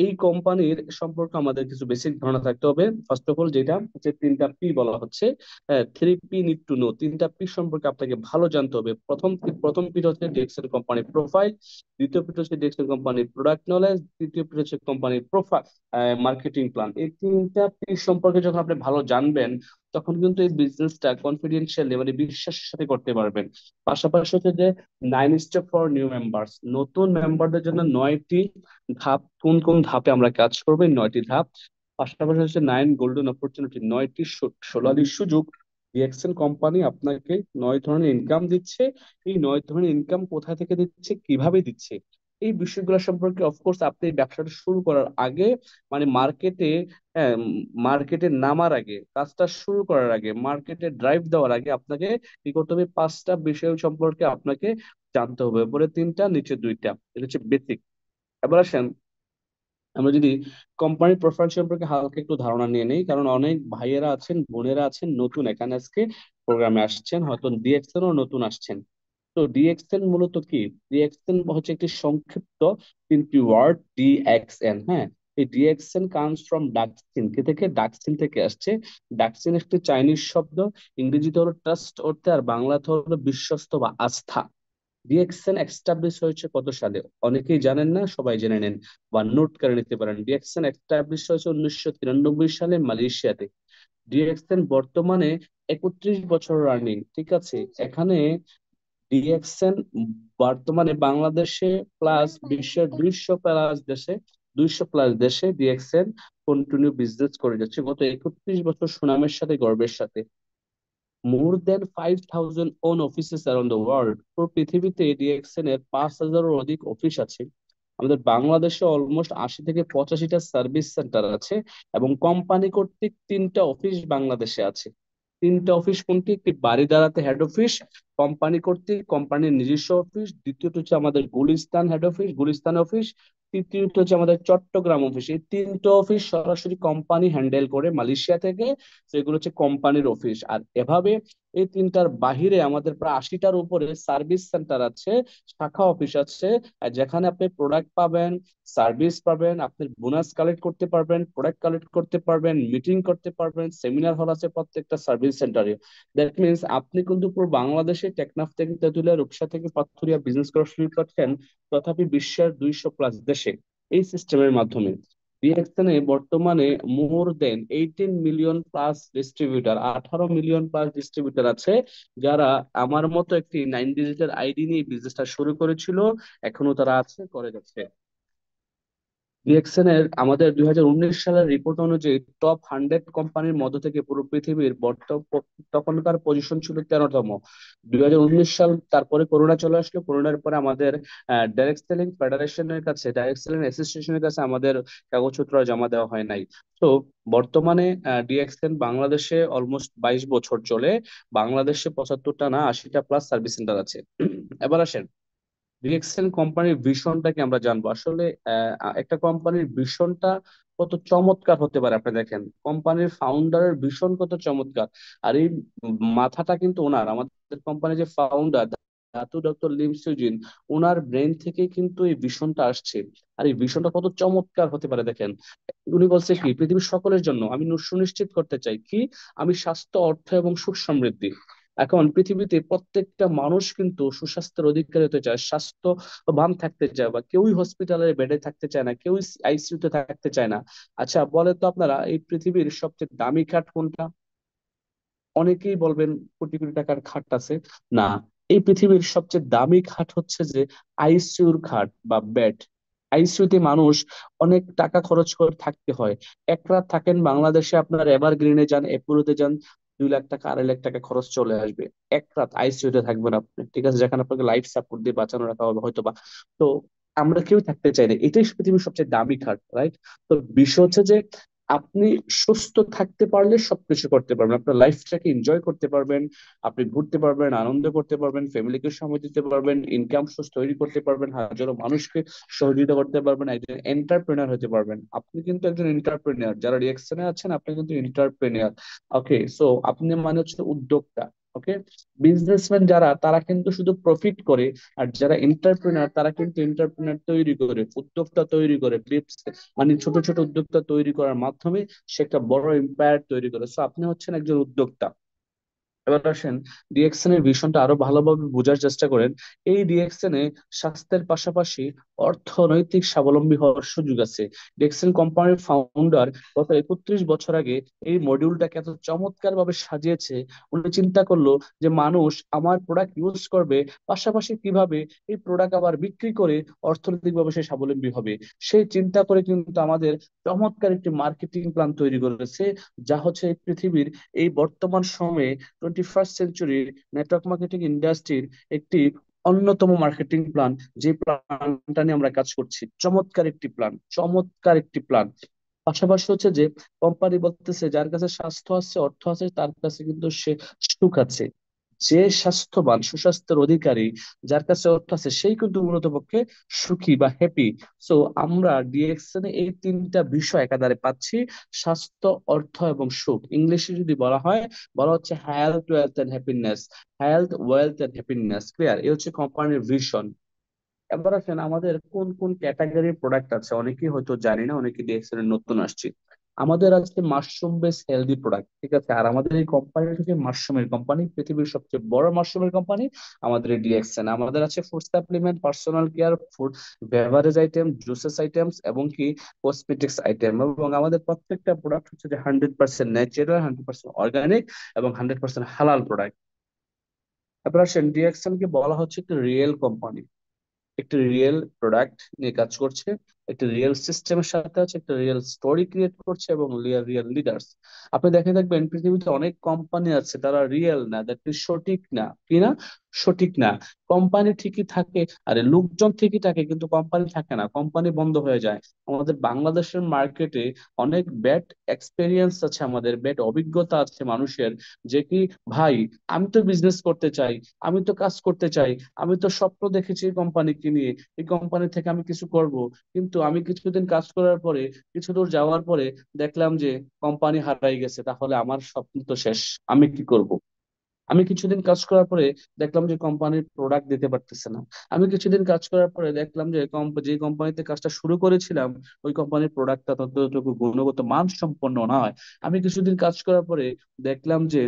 এই কোম্পানির সম্পর্কে আমাদের কিছু বেসিক ধারণা থাকতে হবে। ফার্স্ট অফ অল যেটা হচ্ছে তিনটা পি বলা হচ্ছে, 3 পি নিড টু নো। তিনটা পি সম্পর্কে আপনাকে ভালো জানতে হবে। প্রথম পি হচ্ছে ডিএক্সএল কোম্পানির প্রোফাইল, দ্বিতীয় পি হচ্ছে ডিএক্সএল কোম্পানির প্রোডাক্ট নলেজ, তৃতীয় পি হচ্ছে কোম্পানির প্রোফাইল মার্কেটিং প্ল্যান। এই তিনটা পি সম্পর্কে যখন আপনি ভালো জানবেন, তখন কিন্তু এই বিজনেসটা কনফিডেন্সিয়ালি মানে বিশ্বাসের সাথে করতে পারবেন। পাশাপাশি হচ্ছে যে 9 স্টেপ ফর নিউ মেম্বার্স, নতুন মেম্বারদের জন্য 9টি ধাপ। কোন কোন ধাপে আমরা কাজ করবো, এই 9টি ধাপ। পাশাপাশি হচ্ছে 9 গোল্ডেন অপরচুনিটি, 9টি সোনালী সুযোগ। ডিএক্সএল কোম্পানি আপনাকে 9 ধরনের ইনকাম দিচ্ছে। এই 9 ধরনের ইনকাম কোথা থেকে দিচ্ছে, কিভাবে দিচ্ছে, এই বিষয়গুলো সম্পর্কে অফকোর্স আপনি ব্যবসাটা শুরু করার আগে মানে মার্কেটে নামার আগে, কাজটা শুরু করার আগে, মার্কেটে ড্রাইভ দেওয়ার আগে আপনাকে কি করতে হবে, 5টা বিষয় সম্পর্কে আপনাকে জানতে হবে। উপরে তিনটা, নিচে দুইটা, এটা হচ্ছে বেসিক। এবার আসেন আমরা যদি কোম্পানির প্রোফাইল সম্পর্কে হালকা একটু ধারণা নিয়ে নেই, কারণ অনেক ভাইয়েরা আছেন, বোনেরা আছেন নতুন এখানে আজকে প্রোগ্রামে আসছেন, হয়তো ডিএক্সএল ও নতুন আসছেন। তো ডিএক্সএন মূলত কি? ডিএক্সএন হচ্ছে একটি সংক্ষিপ্ত 3টি ওয়ার্ড, ডিএক্সএন। হ্যাঁ, এই ডিএক্সএন কামস ফ্রম ডাকসিন, কি থেকে? ডাকসিন থেকে আসছে। ডাকসিন একটি চাইনিজ শব্দ, ইংরেজিতে হলো ট্রাস্ট অর্থে, আর বাংলাতে হলো বিশ্বস্ত বা আস্থা। ডিএক্সএন এস্টাবলিশ হয়েছে কত সালে? অনেকেই জানেন না, সবাই জেনে নেন বা নোট করে নিতে পারেন। ডিএক্সএন এস্টাবলিশ হয়েছে 1993 সালে মালয়েশিয়াতে। ডিএক্সএন বর্তমানে 31 বছর রানিং, ঠিক আছে। এখানে ডিএক্সএন বর্তমানে বাংলাদেশে প্লাস বিশ্বের 200 প্লাস দেশে ডিএক্সএন কন্টিনিউ বিজনেস করে যাচ্ছে গত 31 বছর সুনামের সাথে, গর্বের সাথে। More then 5,000 own offices around the world. পুরো পৃথিবীতে ডিএক্সএন এর 5,000-এরও অধিক অফিস আছে। আমাদের বাংলাদেশে অলমোস্ট 80 থেকে 85টা সার্ভিস সেন্টার আছে, এবং কোম্পানি কর্তৃক 3টা অফিস বাংলাদেশে আছে। 3টা অফিস কোনটি? একটি বারিধারাতে হেড অফিস, কোম্পানি কর্তৃক কোম্পানির নিজস্ব অফিস। দ্বিতীয়ত হচ্ছে আমাদের Gulistan head office, Gulistan office. তৃতীয়ত হচ্ছে আমাদের চট্টগ্রাম অফিস। এই 3টা অফিস সরাসরি কোম্পানি হ্যান্ডেল করে মালয়েশিয়া থেকে। সেগুলো হচ্ছে কোম্পানির অফিস। আর এভাবে এই তিনটার বাহিরে আমাদের প্রায় 80টার উপরে সার্ভিস সেন্টার আছে, শাখা অফিস আছে, আর যেখানে আপনি প্রোডাক্ট পাবেন, সার্ভিস পাবেন, আপনি বোনাস কালেক্ট করতে পারবেন, প্রোডাক্ট কালেক্ট করতে পারবেন, মিটিং করতে পারবেন, সেমিনার হল আছে প্রত্যেকটা সার্ভিস সেন্টারে। দ্যাট মিনস আপনি কিন্তু পুরো বাংলাদেশে টেকনাফ থেকে তেঁতুলিয়া, রূপসা থেকে পাথুরিয়া বিজনেস করা শুরু করছেন, তথাপি বিশ্বের 200 প্লাস দেশে এই সিস্টেমের মাধ্যমে। ডিএক্সএনে বর্তমানে মোর দেন 18 million plus distributor, 18 million plus distributor আছে, যারা আমার মতো একটি 9 ডিজিটের আইডি নিয়ে বিজনেসটা শুরু করেছিল, এখনো তারা আছে, করে যাচ্ছে। ডিএক্সএন এর আমাদের 2019 সালের রিপোর্ট অনুযায়ী টপ 100 কোম্পানির মধ্য থেকে পুরো পৃথিবীর তখনকার পজিশন ছিল 13তম। 2019 সাল, তারপরে করোনা চলে আসলো। করোনার পরে আমাদের ডাইরেক্ট সেলিং ফেডারেশনের কাছে, ডাইরেক্ট সেলিং অ্যাসোসিয়েশনের কাছে আমাদের কাগজপত্র জমা দেওয়া হয় নাই। তো বর্তমানে ডিএক্সএন বাংলাদেশে অলমোস্ট 22 বছর চলে। বাংলাদেশে 75টা না 80টা প্লাস সার্ভিস সেন্টার আছে। এবার আসেন ডিএক্সএল কোম্পানির ভিশনটাকে আমরা জানবো। আসলে একটা কোম্পানির ভিশনটা কত চমৎকার হতে পারে, আপনি দেখেন কোম্পানির ফাউন্ডারের ভিশন কত চমৎকার। আর এই মাথাটা কিন্তু ওনার, আমাদের কোম্পানির যে founder Dato doctor Lim Sujin, ওনার ব্রেন থেকে কিন্তু এই ভিশনটা আসছে। আর এই ভিশনটা কত চমৎকার হতে পারে দেখেন। উনি বলছে কি, পৃথিবীর সকলের জন্য আমি সুনিশ্চিত করতে চাই কি, আমি স্বাস্থ্য, অর্থ এবং সুখ সমৃদ্ধি। এখন পৃথিবীতে প্রত্যেকটা মানুষ কিন্তু সুস্বাস্থ্যের অধিকারী হতে চায়, স্বাস্থ্যবান থাকতে চায়, বা কেউই হসপিটালের বেডে থাকতে চায় না, কেউই আইসিইউ তে থাকতে চায় না। আচ্ছা বলেন তো আপনারা, এই পৃথিবীর সবচেয়ে দামি খাট কোনটা? অনেকেই বলবেন কোটি কোটি টাকার খাট আছে। না, এই পৃথিবীর সবচেয়ে দামি খাট হচ্ছে যে আইসিইউর খাট বা বেড। আইসিইউতে মানুষ অনেক টাকা খরচ করে থাকতে হয়। এক রাত থাকেন বাংলাদেশে, আপনার এভারগ্রিনে যান, এপোলোতে যান, 2 লাখ টাকা 2.5 লাখ টাকা খরচ চলে আসবে। এক রাত আইসিইউতে থাকবেন আপনি, ঠিক আছে, যেখানে আপনাকে লাইফ সাপোর্ট দিয়ে বাঁচানো রাখা হবে হয়তো বা। তো আমরা কেউ থাকতে চাই না, এটাই পৃথিবীর সবচেয়ে দামি খাট, রাইট? তো বিষয় হচ্ছে যে আপনি সুস্থ থাকতে পারলে সবকিছু করতে পারবেন, আপনার লাইফটাকে এনজয় করতে পারবেন, আপনি ঘুরতে পারবেন, আনন্দ করতে পারবেন, ফ্যামিলিকে সময় দিতে পারবেন, ইনকাম সোর্স তৈরি করতে পারবেন, হাজারো মানুষকে সহযোগিতা করতে পারবেন, একজন এন্টারপ্রেনার হতে পারবেন। আপনি কিন্তু একজন এন্টারপ্রেনার, যারা রিয়েকশনে আছেন আপনি কিন্তু এন্টারপ্রেনার। ওকে, সো আপনি মানে হচ্ছে উদ্যোক্তা। ওকে, বিজনেসম্যান যারা তারা কিন্তু শুধু প্রফিট করে, আর যারা এন্টারপ্রেনার তারা কিন্তু এন্টারপ্রেনার তৈরি করে, উদ্যোক্তা তৈরি করে, মানে ছোট ছোট উদ্যোক্তা তৈরি করার মাধ্যমে সে একটা বড় এম্পায়ার তৈরি করে। সো আপনি হচ্ছেন একজন উদ্যোক্তা। এবার আসেন, ডিএক্সএন এর ভিশনটা আরো ভালোভাবে বোঝার চেষ্টা করেন। এই ডিএক্সএন এ স্বাস্থ্যের পাশাপাশি অর্থনৈতিক স্বাবলম্বী হওয়ার সুযোগ আছে। ডিএক্সএন কোম্পানির ফাউন্ডার গত 31 বছর আগে এই মডিউলটাকে এত চমৎকার ভাবে সাজিয়েছে। উনি চিন্তা করলো যে মানুষ আমার প্রোডাক্ট ইউজ করবে, পাশাপাশি কিভাবে এই প্রোডাক্ট আবার বিক্রি করে অর্থনৈতিকভাবে সে স্বাবলম্বী হবে। সেই চিন্তা করে কিন্তু আমাদের চমৎকার একটি মার্কেটিং প্ল্যান তৈরি করেছে, যা হচ্ছে এই পৃথিবীর এই বর্তমান সময়ে 21st সেঞ্চুরি নেটওয়ার্ক মার্কেটিং ইন্ডাস্ট্রির একটি অন্যতম মার্কেটিং প্ল্যান। যে প্ল্যানটা নিয়ে আমরা কাজ করছি, চমৎকার একটি প্ল্যান, চমৎকার একটি প্ল্যান। পাশাপাশি হচ্ছে যে কোম্পানি বলতেছে যার কাছে স্বাস্থ্য আছে, অর্থ আছে, তার কাছে কিন্তু সে সুখ আছে। যে স্বাস্থ্যবান, সুস্বাস্থ্যের অধিকারী, যার কাছে অর্থ আছে, সেই কিন্তু মূলত পক্ষে সুখী বা হ্যাপি। সো আমরা ডিএক্সএন এ এই তিনটা বিষয় একাধারে পাচ্ছি: স্বাস্থ্য, অর্থ এবং সুখ। ইংলিশে যদি বলা হয়, বলা হচ্ছে health, wealth and happiness. Health, wealth and happiness, clear? এই হচ্ছে কোম্পানির ভিশন। এবার আসেন, আমাদের কোন কোন ক্যাটাগরির প্রোডাক্ট আছে অনেকেই হয়তো জানি না, অনেকে ডিএক্সএল এর নতুন আসছে। আমাদের আছে মাশরুম বেস হেলদি প্রোডাক্ট, ঠিক আছে? আর আমাদের এই কোম্পানিটা হচ্ছে মাশরুমের কোম্পানি, পৃথিবীর সবচেয়ে বড় মাশরুমের কোম্পানি আমাদের এই ডিএক্সএন। আমাদের আছে food supplement, personal care, food beverage item, juices items এবং কি কসমেটিক্স আইটেম। এবং আমাদের প্রত্যেকটা প্রোডাক্ট হচ্ছে যে 100% ন্যাচারাল, 100% অর্গানিক এবং 100% হালাল প্রোডাক্ট। তারপর আসেন, ডিএক্সএন কে বলা হচ্ছে একটা রিয়েল কোম্পানি, একটি রিয়েল প্রোডাক্ট নিয়ে কাজ করছে, একটি রিয়েল সিস্টেমের সাথে আছে, একটা রিয়েল স্টোরি ক্রিয়েট করছে এবং রিয়েল রিয়েল লিডার্স। আপনি দেখে থাকবেন পৃথিবীতে অনেক কোম্পানি আছে, তারা রিয়েল না, দ্যাট ইজ সঠিক না, কি না? সঠিক না। কোম্পানি ঠিকই থাকে, আরে লোকজন ঠিকই থাকে, কিন্তু কোম্পানি থাকে না, কোম্পানি বন্ধ হয়ে যায়। আমাদের বাংলাদেশের মার্কেটে অনেক ব্যাড এক্সপেরিয়েন্স আছে, আমাদের ব্যাড অভিজ্ঞতা আছে মানুষের, যে কি, ভাই আমি তো বিজনেস করতে চাই, আমি তো কাজ করতে চাই, আমি তো স্বপ্ন দেখেছি এই কোম্পানিকে নিয়ে, এই কোম্পানি থেকে আমি কিছু করব, কিন্তু আমি কিছুদিন কাজ করার পরে, কিছু দূর যাওয়ার পরে দেখলাম যে কোম্পানি হারাই গেছে, তাহলে আমার স্বপ্ন তো শেষ, আমি কি করব? আমি কিছুদিন কাজ করার পরে দেখলাম যে কোম্পানির প্রোডাক্ট দিতে পারতেছে না। আমি কিছুদিন কাজ করার পরে দেখলাম যে যে কোম্পানিতে কাজটা শুরু করেছিলাম, ওই কোম্পানির প্রোডাক্টটা ততটুকু গুণগত মান সম্পন্ন নয়। আমি কিছুদিন কাজ করার পরে দেখলাম যে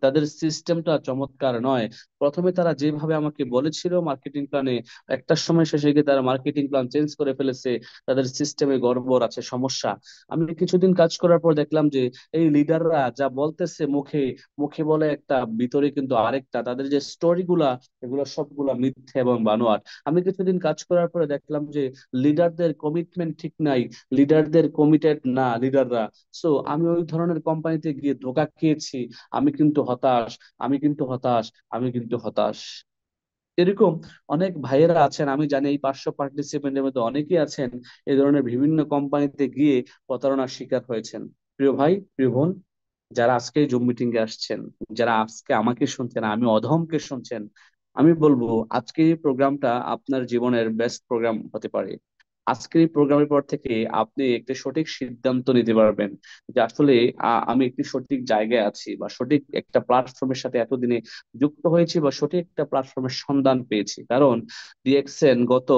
তাদের সিস্টেমটা চমৎকার নয়। প্রথমে তারা যেভাবে আমাকে বলেছিল মার্কেটিং প্ল্যানে, একটা সময় শেষে গিয়ে তারা মার্কেটিং প্ল্যান চেঞ্জ করে ফেলেছে, তাদের সিস্টেমে গড়বড় আছে, সমস্যা। আমি কিছুদিন কাজ করার পর দেখলাম যে এই লিডাররা যা বলতেছে মুখে, মুখে বলে একটা, ভিতরে কিন্তু আরেকটা, তাদের যে স্টোরি গুলা, এগুলো সবগুলা মিথ্যে এবং বানোয়াট। আমি কিছুদিন কাজ করার পরে দেখলাম যে লিডারদের কমিটমেন্ট ঠিক নাই, লিডারদের কমিটেড না লিডাররা। সো আমি ওই ধরনের কোম্পানিতে গিয়ে ধোঁকা খেয়েছি। আমি কিন্তু হতাশ, আমি কিন্তু হতাশ, আমি কিন্তু হতাশ। এরকম অনেক ভাইয়েরা আছেন, আমি জানি এই 500 পার্টিসিপেন্টের মধ্যে অনেকেই আছেন এই ধরনের বিভিন্ন কোম্পানিতে গিয়ে প্রতারণার শিকার হয়েছেন। প্রিয় ভাই, প্রিয় বোন, যারা আজকে জুম মিটিং এ আসছেন, যারা আজকে আমাকে শুনছেন, আমি অধমকে শুনছেন, আমি বলবো আজকের এই প্রোগ্রামটা আপনার জীবনের বেস্ট প্রোগ্রাম হতে পারে। আজকের এই প্রোগ্রামের পর থেকে আপনি একটি সঠিক সিদ্ধান্ত নিতে পারবেন যে আসলে আমি একটি সঠিক জায়গায় আছি, বা সঠিক একটা প্ল্যাটফর্মের সাথে এতদিনে যুক্ত হয়েছি, বা সঠিক একটা প্ল্যাটফর্মের সন্ধান পেয়েছি। কারণ ডিএক্সএন গত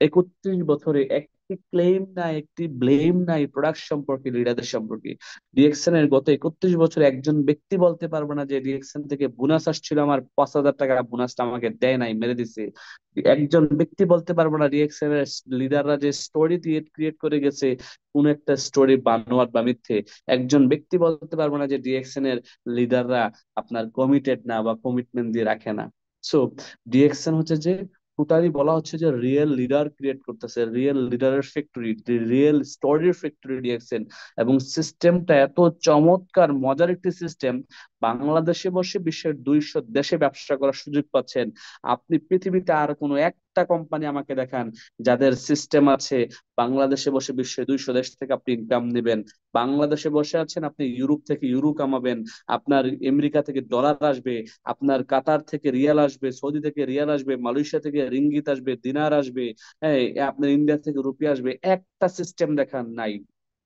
31 বছরে একটি ক্লেম নাই, একটি ব্লেম নাই প্রোডাক্ট সম্পর্কে, লিডারদের সম্পর্কে। ডিএক্সএন এর গত 31 বছরে একজন ব্যক্তি বলতে পারবে না যে ডিএক্সএন থেকে বোনাস আসছিল, আমার 5,000 টাকা বোনাসটা আমাকে দেয় নাই, মেরে দিছে। একজন ব্যক্তি বলতে পারবো না ডিএক্সএন এর লিডাররা যে স্টোরি ক্রিয়েট করে গেছে, কোন একটা স্টোরি বানোয়াট বা মিথ্যে। একজন ব্যক্তি বলতে পারবো না যে ডিএক্সএন এর লিডাররা আপনার কমিটেড না বা কমিটমেন্ট দিয়ে রাখে না। সো ডিএক্সএন হচ্ছে যে টোটালি বলা হচ্ছে যে রিয়েল লিডার ক্রিয়েট করতেছে, রিয়েল লিডারের ফ্যাক্টরি, রিয়েল স্টোরির ফ্যাক্টরি ডিএক্সএন। এবং সিস্টেমটা এত চমৎকার, মজার একটি সিস্টেম। বাংলাদেশে বসে বিশ্বের 200 দেশে ব্যবসা করার সুযোগ পাচ্ছেন। আপনি পৃথিবীতে আর কোনো একটা কোম্পানি আমাকে দেখান যাদের সিস্টেম আছে বাংলাদেশে বসে বিশ্বের 200 দেশ থেকে আপনি ইনকাম নেবেন। বাংলাদেশে বসে আছেন, আপনি ইউরোপ থেকে ইউরো কামাবেন, আপনার আমেরিকা থেকে ডলার আসবে, আপনার কাতার থেকে রিয়াল আসবে, সৌদি থেকে রিয়াল আসবে, মালয়েশিয়া থেকে রিঙ্গিত আসবে, দিনার আসবে, হ্যাঁ, আপনার ইন্ডিয়া থেকে রুপি আসবে। একটা সিস্টেম দেখান নাই,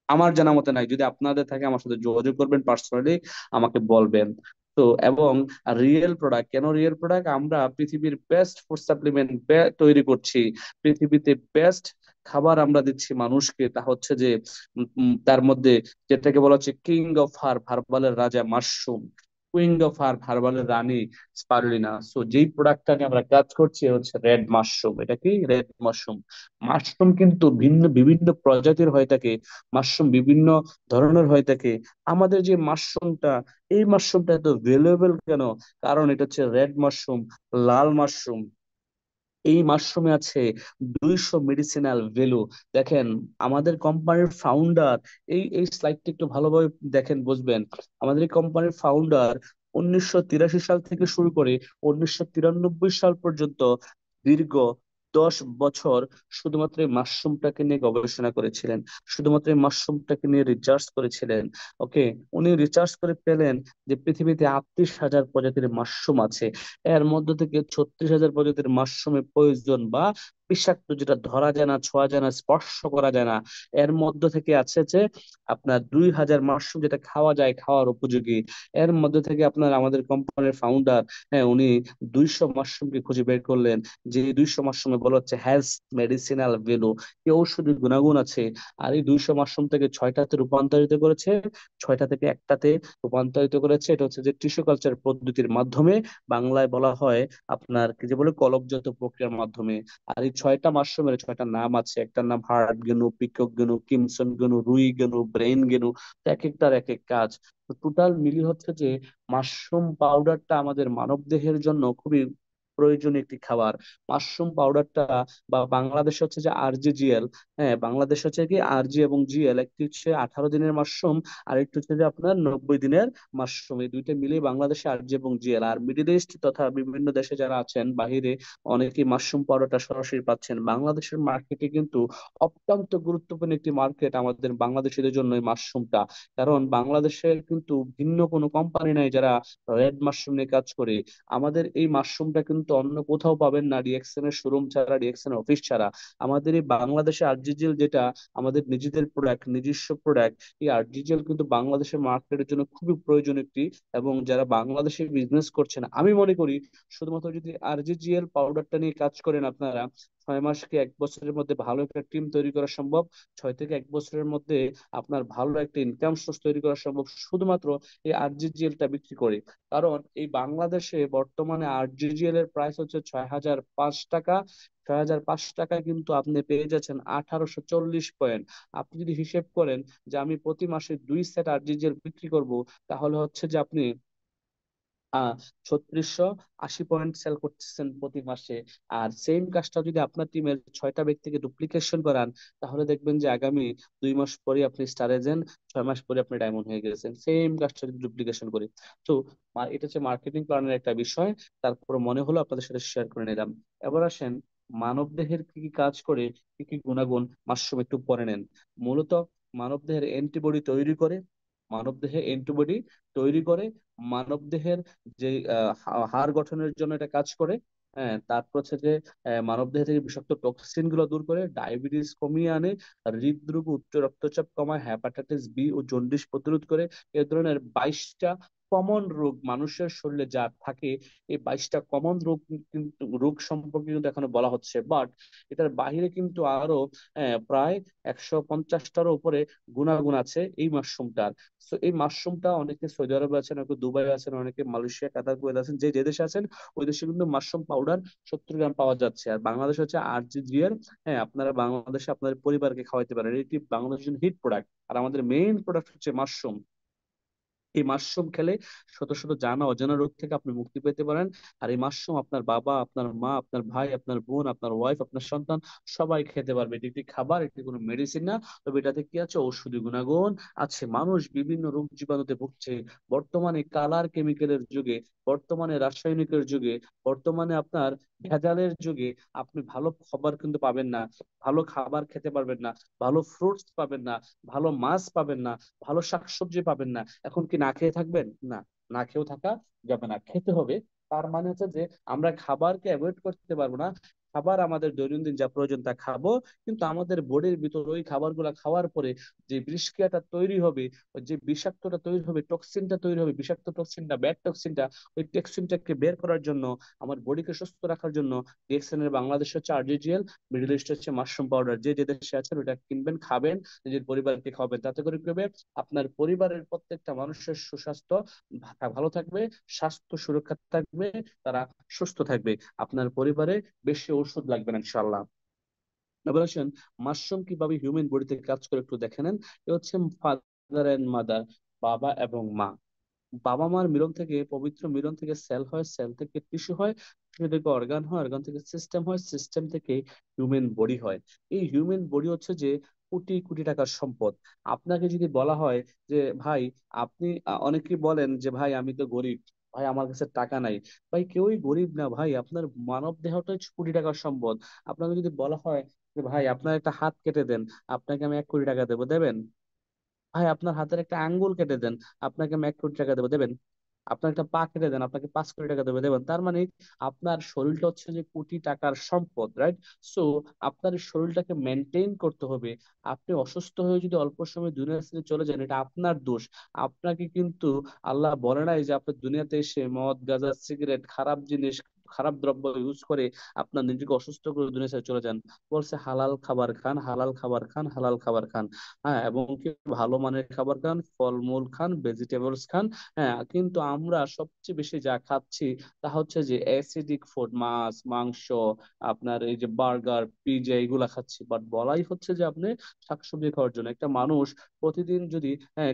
আমার জানা মতে নাই। যদি আপনাদের থাকে আমার সাথে যোগাযোগ করবেন, পার্সোনালি আমাকে বলবেন। তো এবং রিয়েল প্রোডাক্ট, কেন রিয়েল প্রোডাক্ট? আমরা পৃথিবীর বেস্ট ফুড সাপ্লিমেন্ট তৈরি করছি, পৃথিবীতে বেস্ট খাবার আমরা দিচ্ছি মানুষকে, তা হচ্ছে যে তার মধ্যে যেটাকে বলা হচ্ছে কিং অফ হার্ব, হার্বালের রাজা মাশরুম, কুইং অফ হার্ব, হার্বালের রানী স্পারুলিনা। সো যেই প্রোডাক্টটা নিয়ে আমরা কাজ করছি হচ্ছে রেড মাশরুম। এটা কি? Red mushroom. মাশরুম কিন্তু ভিন্ন বিভিন্ন প্রজাতির হয়ে থাকে, মাশরুম বিভিন্ন ধরনের হয়ে থাকে। আমাদের যে মাশরুমটা, এই মাশরুমটা এত ভ্যালুয়েবল কেন? কারণ এটা হচ্ছে রেড মাশরুম, লাল মাশরুম। এই মাশরুমে আছে 200 ভ্যালু। দেখেন, আমাদের কোম্পানির ফাউন্ডার, এই স্লাইডটা একটু ভালোভাবে দেখেন, বুঝবেন। আমাদের এই কোম্পানির ফাউন্ডার 1983 সাল থেকে শুরু করে 1993 সাল পর্যন্ত দীর্ঘ 10 বছর শুধুমাত্র এই মাশরুমটাকে নিয়ে গবেষণা করেছিলেন, শুধুমাত্র এই মাশরুমটাকে নিয়ে রিসার্চ করেছিলেন। ওকে, উনি রিসার্চ করে পেলেন যে পৃথিবীতে 38,000 প্রজাতির মাশরুম আছে। এর মধ্যে থেকে 36,000 প্রজাতির মাশরুমের প্রয়োজন বা বিষাক্ত, যেটা ধরা যায় না, ছোঁয়া যায় না, স্পর্শ করা যায় না, এর মধ্যে থেকে আছে যে আপনার 2,000 মাশরুম যেটা খাওয়া যায়, খাওয়ার উপযোগী। এর মধ্যে থেকে আপনার আমাদের কোম্পানির ফাউন্ডার, হ্যাঁ, উনি 200 মাশরুমকে খুঁজে বের করলেন, যে 200 মাশরুমে বলা হচ্ছে হ্যাজ মেডিসিনাল ভ্যালু, কি ঔষধি গুণাগুণ আছে। আর এই 200 মাশরুম থেকে 6টাতে রূপান্তরিত করেছে, 6টা থেকে একটাতে রূপান্তরিত করেছে। এটা হচ্ছে যে টিস্যু কালচার পদ্ধতির মাধ্যমে, বাংলায় বলা হয় আপনার কি যে বলে কলপজাত প্রক্রিয়ার মাধ্যমে। আর এই 6টা মাশরুমের 6টা নাম আছে, একটার নাম হার্ট গেনু, পিকক গেনু, কিমসন গেনু, রুই গেনু, ব্রেন গেনু। তো এক একটার এক এক কাজ। তো টোটাল মিলি হচ্ছে যে মাশরুম পাউডারটা আমাদের মানব দেহের জন্য খুবই প্রয়োজনীয় একটি খাবার। মাশরুম পাউডারটা বা বাংলাদেশ হচ্ছে যে আরজিজিএল, হ্যাঁ, বাংলাদেশ হচ্ছে কি আরজি এবং জিএল, একটি হচ্ছে 18 দিনের মাশরুম, আর একটু হচ্ছে যে আপনার 90 দিনের মাশরুম। এই দুইটা মিলিয়ে বাংলাদেশে আরজি এবং জিএল। আর মিডিল ইস্ট তথা বিভিন্ন দেশে যারা আছেন বাহিরে, অনেকেই মাশরুম পাউডারটা সরাসরি পাচ্ছেন। বাংলাদেশের মার্কেটে কিন্তু অত্যন্ত গুরুত্বপূর্ণ একটি মার্কেট আমাদের বাংলাদেশিদের জন্য এই মাশরুমটা। কারণ বাংলাদেশে কিন্তু ভিন্ন কোনো কোম্পানি নাই যারা রেড মাশরুম নিয়ে কাজ করে। আমাদের এই মাশরুমটা কিন্তু অন্য কোথাও পাবেন না, ডিএক্সএন এর শোরুম ছাড়া, ডিএক্সএন এর অফিস ছাড়া। আমাদের এই বাংলাদেশে আরজিজিএল, যেটা আমাদের নিজেদের প্রোডাক্ট, নিজস্ব প্রোডাক্ট, এই আরজিজিএল কিন্তু বাংলাদেশের মার্কেটের জন্য খুবই প্রয়োজন একটি। এবং যারা বাংলাদেশে বিজনেস করছেন, আমি মনে করি শুধুমাত্র যদি আরজিজিএল পাউডারটা নিয়ে কাজ করেন আপনারা, 6 মাস কি 1 বছরের মধ্যে ভালো একটা টিম তৈরি করা সম্ভব। 6 থেকে 1 বছরের মধ্যে আপনার ভালো একটা ইনকাম সোর্স তৈরি করা সম্ভব শুধুমাত্র এই আরজিজিএল টা বিক্রি করে। কারণ এই বাংলাদেশে বর্তমানে আরজিজিএল এর প্রাইস হচ্ছে 6,005 টাকা। 6,005 টাকায় কিন্তু আপনি পেয়ে যাচ্ছেন 1840 পয়েন্ট। আপনি যদি হিসেব করেন যে আমি প্রতি মাসে 2 সেট আরজিজিএল বিক্রি করব, তাহলে হচ্ছে যে আপনি 3680 পয়েন্ট সেল করতেছেন প্রতি মাসে। আর সেম কাজটা যদি আপনার টিমের 6টা ব্যক্তিকে ডুপ্লিকেশন করান, তাহলে দেখবেন যে আগামী 2 মাস পরে আপনি স্টার এজেন্ট, 6 মাস পরে আপনি ডায়মন্ড হয়ে গেছেন, সেম কাজটা যদি ডুপ্লিকেশন করি। তো এটা হচ্ছে মার্কেটিং প্ল্যানের একটা বিষয়। তারপর মনে হলো আপনাদের সাথে শেয়ার করে নিলাম। এবার আসেন, মানব দেহের কি কি কাজ করে, কি কি গুণাগুণ মাশরুম একটু পরে নেন। মূলত মানব দেহের অ্যান্টিবডি তৈরি করে, মানব দেহে অ্যান্টিবডি তৈরি করে, মানব দেহের যে হাড় গঠনের জন্য এটা কাজ করে। হ্যাঁ, তারপর হচ্ছে যে মানব দেহ থেকে বিষাক্ত টক্সিন গুলো দূর করে, ডায়াবেটিস কমিয়ে আনে, হৃদরোগ, উচ্চ রক্তচাপ কমায়, হেপাটাইটিস বি ও জন্ডিস প্রতিরোধ করে। এ ধরনের 22টা কমন রোগ মানুষের শরীরে যা থাকে, এই 22টা কমন রোগ কিন্তু, রোগ সম্পর্কে কিন্তু এখনো বলা হচ্ছে। বাট এটার বাইরে কিন্তু আরো প্রায় 150টারও উপরে গুণাগুণ আছে এই মাশরুমটার। তো এই মাশরুমটা অনেকে সৌদি আরবে আছেন, অনেকে দুবাই আছেন, অনেকে মালয়েশিয়া, কাতার, কুয়েত আছেন, যে যে দেশে আছেন ওই দেশে কিন্তু মাশরুম পাউডার 70 গ্রাম পাওয়া যাচ্ছে। আর বাংলাদেশ হচ্ছে আরজিজিএর, হ্যাঁ, আপনারা বাংলাদেশে আপনাদের পরিবারকে খাওয়াইতে পারেন, এটি বাংলাদেশের হিট প্রোডাক্ট। আর আমাদের মেইন প্রোডাক্ট হচ্ছে মাশরুম। এই মাশরুম খেলে শত শত জানা অজানা রোগ থেকে আপনি মুক্তি পেতে পারেন। আর এই মাশরুম আপনার বাবা, আপনার মা, আপনার ভাই, আপনার বোন, আপনার ওয়াইফ, আপনার সন্তান সবাই খেতে পারবে। এটি একটি খাবার, এটি কোনো মেডিসিন না। তবে এটাতে কি আছে? ঔষধি গুণাগুণ আছে। মানুষ বিভিন্ন রোগ জীবাণুতে ভুগছে বর্তমানে, কালার কেমিক্যালের যুগে, বর্তমানে রাসায়নিকের যুগে, বর্তমানে আপনার ভেজালের যুগে আপনি ভালো খাবার কিন্তু পাবেন না, ভালো খাবার খেতে পারবেন না, ভালো ফ্রুটস পাবেন না, ভালো মাছ পাবেন না, ভালো শাকসবজি পাবেন না। এখন কি না খেয়ে থাকবেন? না, না খেয়েও থাকা যাবে না, খেতে হবে। তার মানে হচ্ছে যে আমরা খাবারকে অ্যাভয়েড করতে পারবো না, খাবার আমাদের দৈনন্দিন যা প্রয়োজন তা খাবো, কিন্তু আমাদের বডির ভিতর ওই খাবারগুলা খাওয়ার পরে যে বিষক্রিয়াটা তৈরি হবে, ওই যে বিষাক্তটা তৈরি হবে, টক্সিনটা তৈরি হবে, বিষাক্ত টক্সিনটা, ব্যাড টক্সিনটা, ওই টক্সিনটাকে বের করার জন্য, আমার বডিকে সুস্থ রাখার জন্য ডিএক্সএন এর বাংলাদেশ হচ্ছে আরজিজিএল, মিডল ইস্ট হচ্ছে মাশরুম পাউডার। যে যে দেশে আছেন ওটা কিনবেন, খাবেন, নিজের পরিবারকে খাওয়াবেন। তাতে করে কি হবে, আপনার পরিবারের প্রত্যেকটা মানুষের সুস্বাস্থ্য ভালো থাকবে, স্বাস্থ্য সুরক্ষা থাকবে, তারা সুস্থ থাকবে, আপনার পরিবারে বেশি ওষুধ লাগবে না ইনশাল্লাহ। এবার আসেন মাশরুম কিভাবে হিউম্যান বডিতে কাজ করে একটু দেখে নেন। এ হচ্ছে ফাদার এন্ড মাদার, বাবা এবং মা। বাবা মার মিলন থেকে, পবিত্র মিলন থেকে সেল হয়, সেল থেকে টিস্যু হয়, টিস্যু থেকে অর্গান হয়, অর্গান থেকে সিস্টেম হয়, সিস্টেম থেকে হিউম্যান বডি হয়। এই হিউম্যান বডি হচ্ছে যে কোটি কোটি টাকার সম্পদ। আপনাকে যদি বলা হয় যে ভাই, আপনি অনেকেই বলেন যে ভাই আমি তো গরিব, ভাই আমার কাছে টাকা নাই। ভাই কেউই গরিব না ভাই, আপনার মানব দেহটাই হচ্ছে কোটি টাকার সম্পদ। আপনাকে যদি বলা হয় যে ভাই আপনার একটা হাত কেটে দেন, আপনাকে আমি 1 কোটি টাকা দেবো, দেবেন? ভাই আপনার হাতের একটা আঙ্গুল কেটে দেন, আপনাকে আমি 1 কোটি টাকা দেবো, দেবেন? আপনার একটা পা কেটে দেন, আপনাকে 5 কোটি টাকা দেবে, দেবেন? তার মানে আপনার শরীরটা হচ্ছে যে কোটি টাকার সম্পদ, রাইট? সো আপনার এই শরীরটাকে মেনটেন করতে হবে। আপনি অসুস্থ হয়ে যদি অল্প সময় দুনিয়া ছেড়ে চলে যান, এটা আপনার দোষ। আপনাকে কিন্তু আল্লাহ বলে নাই যে আপনি দুনিয়াতে এসে মদ, গাঁজা, সিগারেট, খারাপ জিনিস, খারাপ দ্রব্য ইউজ করে আপনার নিজেকে অসুস্থ করে দুনিয়া ছেড়ে চলে যান। বলছে হালাল খাবার খান, হালাল খাবার খান, হালাল খাবার খান। হ্যাঁ, এবং কি ভালো মানের খাবার খান, ফলমূল খান, ভেজিটেবলস খান। হ্যাঁ, কিন্তু আমরা সবচেয়ে বেশি যা খাচ্ছি তা হচ্ছে যে অ্যাসিডিক ফুড, মাছ, মাংস, আপনার এই যে বার্গার, পিৎজা, এগুলা খাচ্ছি। বাট বলাই হচ্ছে যে আপনি শাকসবজি খাওয়ার জন্য। একটা মানুষ প্রতিদিন যদি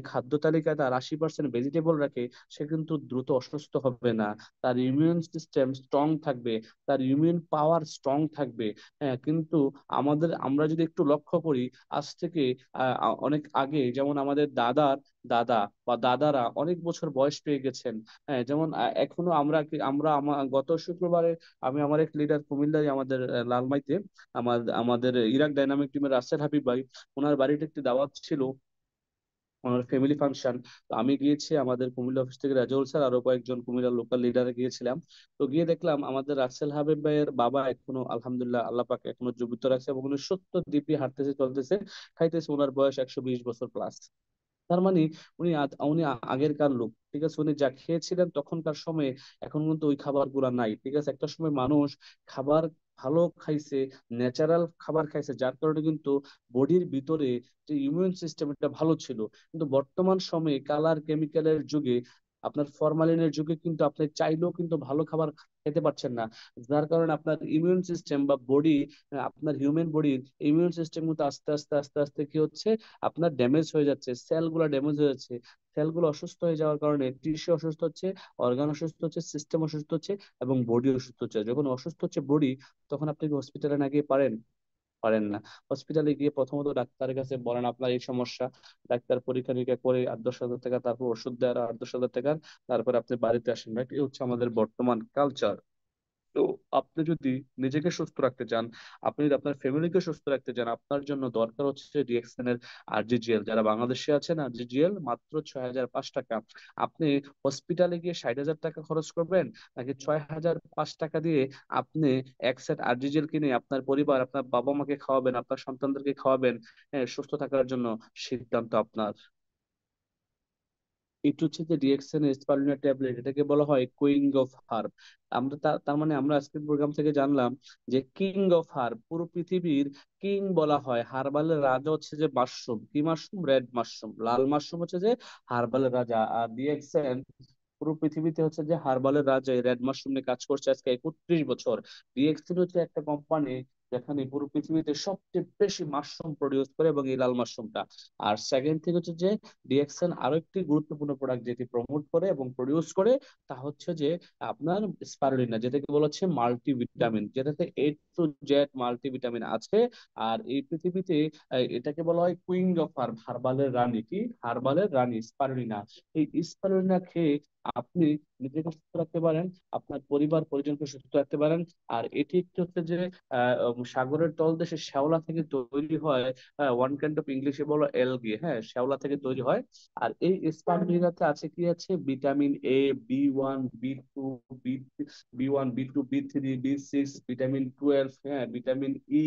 খাদ্য তালিকায় তার 80% ভেজিটেবল রাখে, সে কিন্তু দ্রুত অসুস্থ হবে না, তার ইমিউন সিস্টেম স্ট্রং থাকবে, তার ইমিউন পাওয়ার স্ট্রং থাকবে। হ্যাঁ, কিন্তু আমরা যদি একটু লক্ষ্য করি, আজ থেকে অনেক আগে যেমন আমাদের দাদার দাদা বা দাদারা অনেক বছর বয়স পেয়ে গেছেন। হ্যাঁ, যেমন এখনো গত শুক্রবারে আমি আমার এক লিডার কুমিল্লায় আমাদের লালমাইতে, আমাদের ইরাক ডাইনামিক টিমের রাসেল হাবিব ভাই, ওনার বাড়িতে একটি দাওয়াত ছিল, ওনার ফ্যামিলি ফাংশন। তো আমি গিয়েছি, আমাদের কুমিল্লা অফিস থেকে রাজৌল স্যার আরো কয়েকজন কুমিল্লার লোকাল লিডারে গিয়েছিলাম। তো গিয়ে দেখলাম আমাদের রাসেল হাবিব ভাইয়ের বাবা এখনো আলহামদুলিল্লাহ, আল্লাহ পাক এখনো জীবিত রাখছে, এবং উনি সত্য দিব্যি হাঁটতেছে, চলতেছে, খাইতেছে। ওনার বয়স 120 বছর প্লাস। তার মানে উনি আগেরকার লোক, ঠিক আছে? উনি যা খেয়েছিলেন তখনকার সময়ে, এখন কিন্তু ওই খাবার গুলা নাই, ঠিক আছে? একটা সময় মানুষ খাবার ভালো খাইছে, ন্যাচারাল খাবার খাইছে, যার কারণে কিন্তু বডির ভিতরে যে ইমিউন সিস্টেম এটা ভালো ছিল। কিন্তু বর্তমান সময়ে কালার কেমিক্যালের যুগে, আপনার ফরমালিনের যুগে কিন্তু আপনি চাইলেও কিন্তু ভালো খাবার খেতে পারছেন না। যার কারণে আপনার ইমিউন সিস্টেম বা বডি, আপনার হিউম্যান বডির ইমিউন সিস্টেম কিন্তু আস্তে আস্তে আস্তে আস্তে কি হচ্ছে, আপনার ড্যামেজ হয়ে যাচ্ছে, সেলগুলো ড্যামেজ হয়ে যাচ্ছে। সেলগুলো অসুস্থ হয়ে যাওয়ার কারণে টিস্যু অসুস্থ হচ্ছে, অর্গান অসুস্থ হচ্ছে, সিস্টেম অসুস্থ হচ্ছে, এবং বডি অসুস্থ হচ্ছে। যখন অসুস্থ হচ্ছে বডি, তখন আপনি কি হসপিটালে না গিয়ে পারেন? পারেন না। হসপিটালে গিয়ে প্রথমত ডাক্তারের কাছে বলেন আপনার এই সমস্যা, ডাক্তার পরীক্ষা নিরীক্ষা করে 8-10 হাজার টাকা, তারপর ওষুধ দেয় আর 8-10 হাজার টাকা, তারপর আপনি বাড়িতে আসেন, রাইট? এই হচ্ছে আমাদের বর্তমান কালচার। তো আপনি যদি নিজেকে সুস্থ রাখতে চান, আপনি যদি আপনার ফ্যামিলিকে সুস্থ রাখতে চান, আপনার জন্য দরকার হচ্ছে ডিএক্সএন এর আরজিজিএল। যারা বাংলাদেশে আছেন, আরজিজিএল মাত্র 6,005 টাকা। আপনি হসপিটালে গিয়ে 60,000 টাকা খরচ করবেন, নাকি 6,005 টাকা দিয়ে আপনি এক সেট আরজিজিএল কিনে আপনার পরিবার, আপনার বাবা মাকে খাওয়াবেন, আপনার সন্তানদেরকে খাওয়াবেন? হ্যাঁ, সুস্থ থাকার জন্য সিদ্ধান্ত আপনার। এটা হচ্ছে যে ডিএক্সএন স্পারুলিনা ট্যাবলেট, এটাকে বলা হয় কুইং অফ হার্ব। আমরা তার মানে আমরা আজকের প্রোগ্রাম থেকে জানলাম যে কিং অফ হার্ব, পুরো পৃথিবীর কিং বলা হয়, হার্বালের রাজা হচ্ছে যে মাশরুম। কি মাশরুম? রেড মাশরুম, লাল মাশরুম হচ্ছে যে হার্বালের রাজা। আর ডিএক্সএন পুরো পৃথিবীতে হচ্ছে যে হার্বালের রাজা, এই রেড মাশরুম নিয়ে কাজ করছে আজকে 31 বছর। ডিএক্সএন হচ্ছে একটা কোম্পানি যেখানে পুরো পৃথিবীতে সবচেয়ে বেশি মাশরুম প্রডিউস করে, এবং এই লাল মাশরুমটা। আর সেকেন্ড থিং হচ্ছে যে ডিএক্সএন আরো একটি গুরুত্বপূর্ণ প্রোডাক্ট যেটি প্রমোট করে এবং প্রডিউস করে, তা হচ্ছে যে আপনার স্পারুলিনা, যেটাকে বলা হচ্ছে মাল্টিভিটামিন, যেটাতে A to Z মাল্টিভিটামিন আছে। আর এই পৃথিবীতে এটাকে বলা হয় কুইং অফ হার্ব, হার্বালের রানী। কি? হার্বালের রানী স্পারুলিনা। এই স্পারুলিনা খেয়ে আপনি নিজেকে সুস্থ রাখতে পারেন, আপনার পরিবার পরিজনকে সুস্থ রাখতে পারেন। আর এটি একটি হচ্ছে যে সাগরের তলদেশে শ্যাওলা থেকে তৈরি হয়, ওয়ান কাইন্ড অফ ইংলিশে বলো এলগি, হ্যাঁ, শ্যাওলা থেকে তৈরি হয়। আর এই স্পার্মুলাতে আছে কি, আছে vitamin A, B 1, B 2, B B 1, B 2, B 3, B 6, vitamin 12, হ্যাঁ, vitamin E,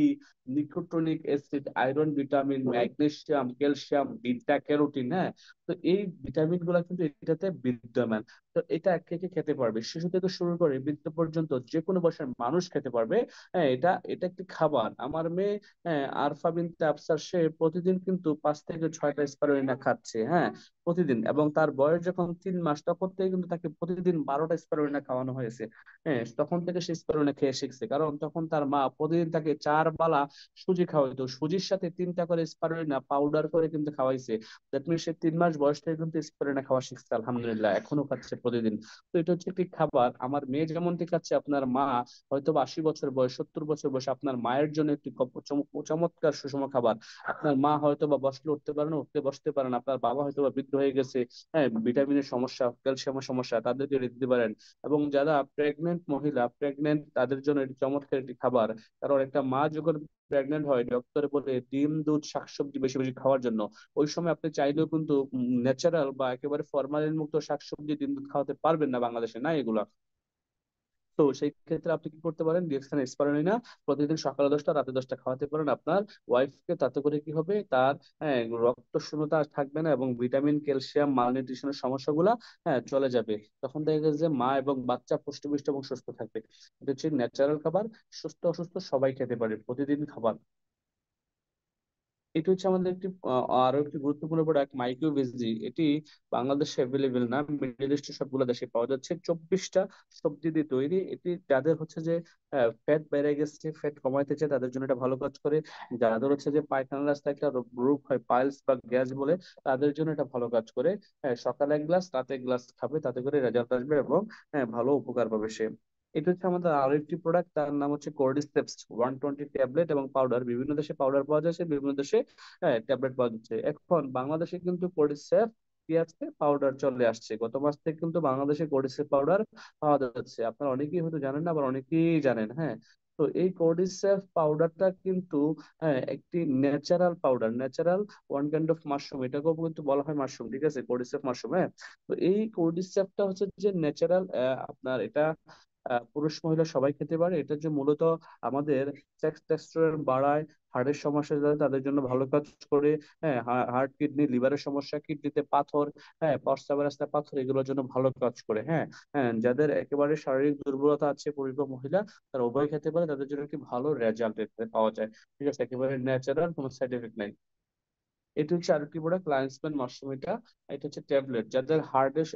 nicotinic acid, iron, vitamin, magnesium, calcium, beta carotene, হ্যাঁ। তো এই ভিটামিন গুলা কিন্তু এটাতে বিদ্যমান। তো এটা কে কে খেতে পারবে, শিশু থেকে শুরু করে বৃদ্ধ পর্যন্ত যে কোনো বয়সের মানুষ খেতে পারবে। হ্যাঁ, এটা এটা একটি খাবার। আমার মেয়ে, হ্যাঁ, আরফা বিনতে আফসার, সে প্রতিদিন কিন্তু 5 থেকে 6টা স্পারুলিনা খাচ্ছে, হ্যাঁ, প্রতিদিন। এবং তার বয়স যখন 3 মাস, তখন থেকে কিন্তু তাকে প্রতিদিন 12টা স্পারুলিনা খাওয়ানো হয়েছে। হ্যাঁ, তখন থেকে সে স্পারুলিনা খেয়ে শিখছে, কারণ তখন তার মা প্রতিদিন তাকে 4 বেলা সুজি খাওয়াইতো, সুজির সাথে 3টা করে স্পারুলিনা পাউডার করে কিন্তু খাওয়াইছে। দ্যাট মিনস সে 3 মাস বয়স থেকে কিন্তু স্পারুলিনা খাওয়া শিখছে, আলহামদুলিল্লাহ, এখনো খাচ্ছে প্রতিদিন। তো এটা হচ্ছে একটি খাবার। আমার মেয়ে যেমনটি খাচ্ছে, আপনার মা হয়তো বা 80 বছর বয়স, 70 বছর বয়স, আপনার মায়ের জন্য একটি চমৎকার সুষম খাবার। আপনার মা হয়তো বা বসলে উঠতে পারে না, উঠতে বসতে পারে না, আপনার বাবা হয়তো বা বৃদ্ধ হয়ে গেছে, হ্যাঁ, ভিটামিনের সমস্যা, ক্যালসিয়ামের সমস্যা, তাদেরকে এটা দিতে পারেন। এবং যারা প্রেগনেন্ট মহিলা, প্রেগনেন্ট, তাদের জন্য এটি চমৎকার একটি খাবার। কারণ একটা মা যখন প্রেগনেন্ট হয়, ডক্টর বলে ডিম, দুধ, শাকসবজি বেশি বেশি খাওয়ার জন্য। ওই সময় আপনি চাইলেও কিন্তু ন্যাচারাল বা একেবারে ফরমালিন মুক্ত শাকসবজি, ডিম, দুধ খাওয়াতে পারবেন না, বাংলাদেশে নাই এগুলা। তো সেই ক্ষেত্রে আপনি কি করতে পারেন, ডিএক্সএন এসপারুলিনা প্রতিদিন সকালে 10টা, রাতে 10টা খাওয়াতে পারেন আপনার ওয়াইফকে। তাতে করে কি হবে, তার, হ্যাঁ, রক্ত শূন্যতা আর থাকবে না, এবং ভিটামিন, ক্যালসিয়াম, মালনিউট্রিশনের সমস্যাগুলা, হ্যাঁ, চলে যাবে। তখন দেখা গেছে যে মা এবং বাচ্চা পুষ্টপুষ্ট এবং সুস্থ থাকবে। এটা হচ্ছে ন্যাচারাল খাবার, সুস্থ অসুস্থ সবাই খেতে পারে, প্রতিদিন খাবার। এটা হচ্ছে আমাদের একটি আরো একটি গুরুত্বপূর্ণ প্রোডাক্ট, মাইক্রো ভেজি। এটি বাংলাদেশে অ্যাভেলেবেল না, মিডল ইস্টের সবগুলো দেশে পাওয়া যাচ্ছে। 24টা সবজি দিয়ে তৈরি এটি। যাদের হচ্ছে যে ফ্যাট বেড়ে গেছে, ফ্যাট কমাইতে চায়, তাদের জন্য এটা ভালো কাজ করে। যাদের হচ্ছে যে পায়খানা রাস্তায় একটা রোগ হয়, পাইলস বা গ্যাস বলে, তাদের জন্য এটা ভালো কাজ করে। হ্যাঁ, সকালে 1 গ্লাস, রাতে 1 গ্লাস খাবে, তাতে করে রেজাল্ট আসবে, এবং হ্যাঁ, ভালো উপকার পাবে সে। এটা হচ্ছে আমাদের আরো একটি প্রোডাক্ট, তার নাম হচ্ছে কর্ডিসেপস 120 ট্যাবলেট এবং পাউডার। বিভিন্ন দেশে পাউডার পাওয়া যাচ্ছে, বিভিন্ন দেশে, হ্যাঁ, ট্যাবলেট পাওয়া যাচ্ছে। এখন বাংলাদেশে কিন্তু কর্ডিসেপ কি আছে, পাউডার চলে আসছে। গত মাস থেকে কিন্তু বাংলাদেশে কর্ডিসেপ পাউডার পাওয়া যাচ্ছে। আপনারা অনেকেই হয়তো জানেন না, আবার অনেকেই জানেন, হ্যাঁ। তো এই কর্ডিসেপ পাউডারটা কিন্তু, হ্যাঁ, একটি natural powder, natural one kind of mushroom, এটাকেও কিন্তু বলা হয় মাশরুম, ঠিক আছে, কর্ডিসেপ মাশরুম, হ্যাঁ। তো এই কর্ডিসেপটা হচ্ছে যে ন্যাচারাল, আপনার এটা পুরুষ মহিলা সবাই খেতে পারে। এটা যে মূলত আমাদের সেক্স টেস্টোস্টেরন বাড়ায়, হার্টের সমস্যা যাদের, তাদের জন্য ভালো কাজ করে। হ্যাঁ, হার্ট, কিডনি, লিভারের সমস্যা, কিডনিতে পাথর, হ্যাঁ, প্রস্রাবের রাস্তায় পাথর, এগুলোর জন্য ভালো কাজ করে। হ্যাঁ, হ্যাঁ, যাদের একেবারে শারীরিক দুর্বলতা আছে, পুরুষ বা মহিলা, তারা উভয় খেতে পারে, তাদের জন্য একটি ভালো রেজাল্ট পাওয়া যায়। ঠিক আছে, একেবারে ন্যাচারাল, কোনো সাইড এফেক্ট নাই। এটা হচ্ছে আরেকটি প্রোডাক্ট, লায়ন্সম্যান মাশরুম। এটা এটা হচ্ছে ট্যাবলেট, যাদের হার্টের,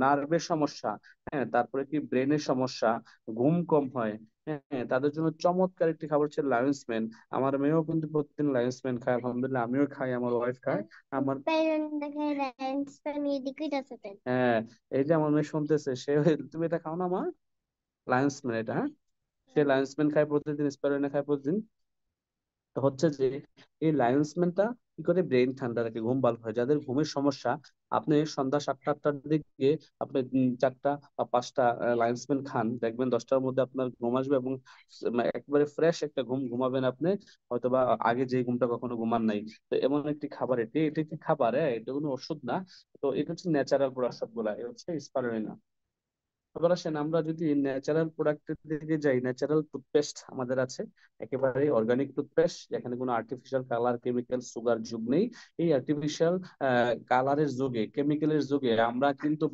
নার্ভের সমস্যা, হ্যাঁ, তারপরে কি ব্রেনের সমস্যা, ঘুম কম হয়, হ্যাঁ, তাদের জন্য চমৎকার একটি খাবার হচ্ছে লায়ন্সম্যান। আমার মেয়েও কিন্তু প্রতিদিন লায়ন্সম্যান খায়, আলহামদুলিল্লাহ, আমিও খাই, আমার ওয়াইফ খায়। আমার, হ্যাঁ, এই যে আমার মেয়ে শুনতেছে, সে, তুমি এটা খাও না মা, লায়ন্সম্যান এটা, হ্যাঁ। সে লায়ন্সম্যান খায় প্রতিদিন, স্পাইরুলিনা খায় প্রতিদিন। তো হচ্ছে যে এই লায়ন্সম্যানটা কি করে, ব্রেন ঠান্ডা রাখে, ঘুম ভালো হয়। যাদের ঘুমের সমস্যা, আপনি সন্ধ্যা 7টা 8টার দিকে আপনি 4টা বা 5টা লায়ন্সম্যান খান, দেখবেন 10টার মধ্যে আপনার ঘুম আসবে, এবং একবারে ফ্রেশ একটা ঘুম ঘুমাবেন আপনি, হয়তোবা আগে যে ঘুমটা কখনো ঘুমান নাই। তো এমন একটি খাবার এটি, এটি একটি খাবার, হ্যাঁ, এটা কোনো ওষুধ না। তো এটা হচ্ছে ন্যাচারাল প্রোডাক্ট সবগুলা, এটা হচ্ছে স্পারুলিনা। এবার আসেন আমরা যদি ন্যাচারাল প্রোডাক্টের দিকে যাই, ন্যাচারাল টুথপেস্ট আমাদের আছে, একেবারে অর্গানিক টুথপেস্ট, যেখানে কোনো আর্টিফিশিয়াল কালার, কেমিক্যাল, সুগার যুগ নেই। এই আর্টিফিশিয়াল কালারের যুগে, কেমিক্যালের যুগে আমরা কিন্তু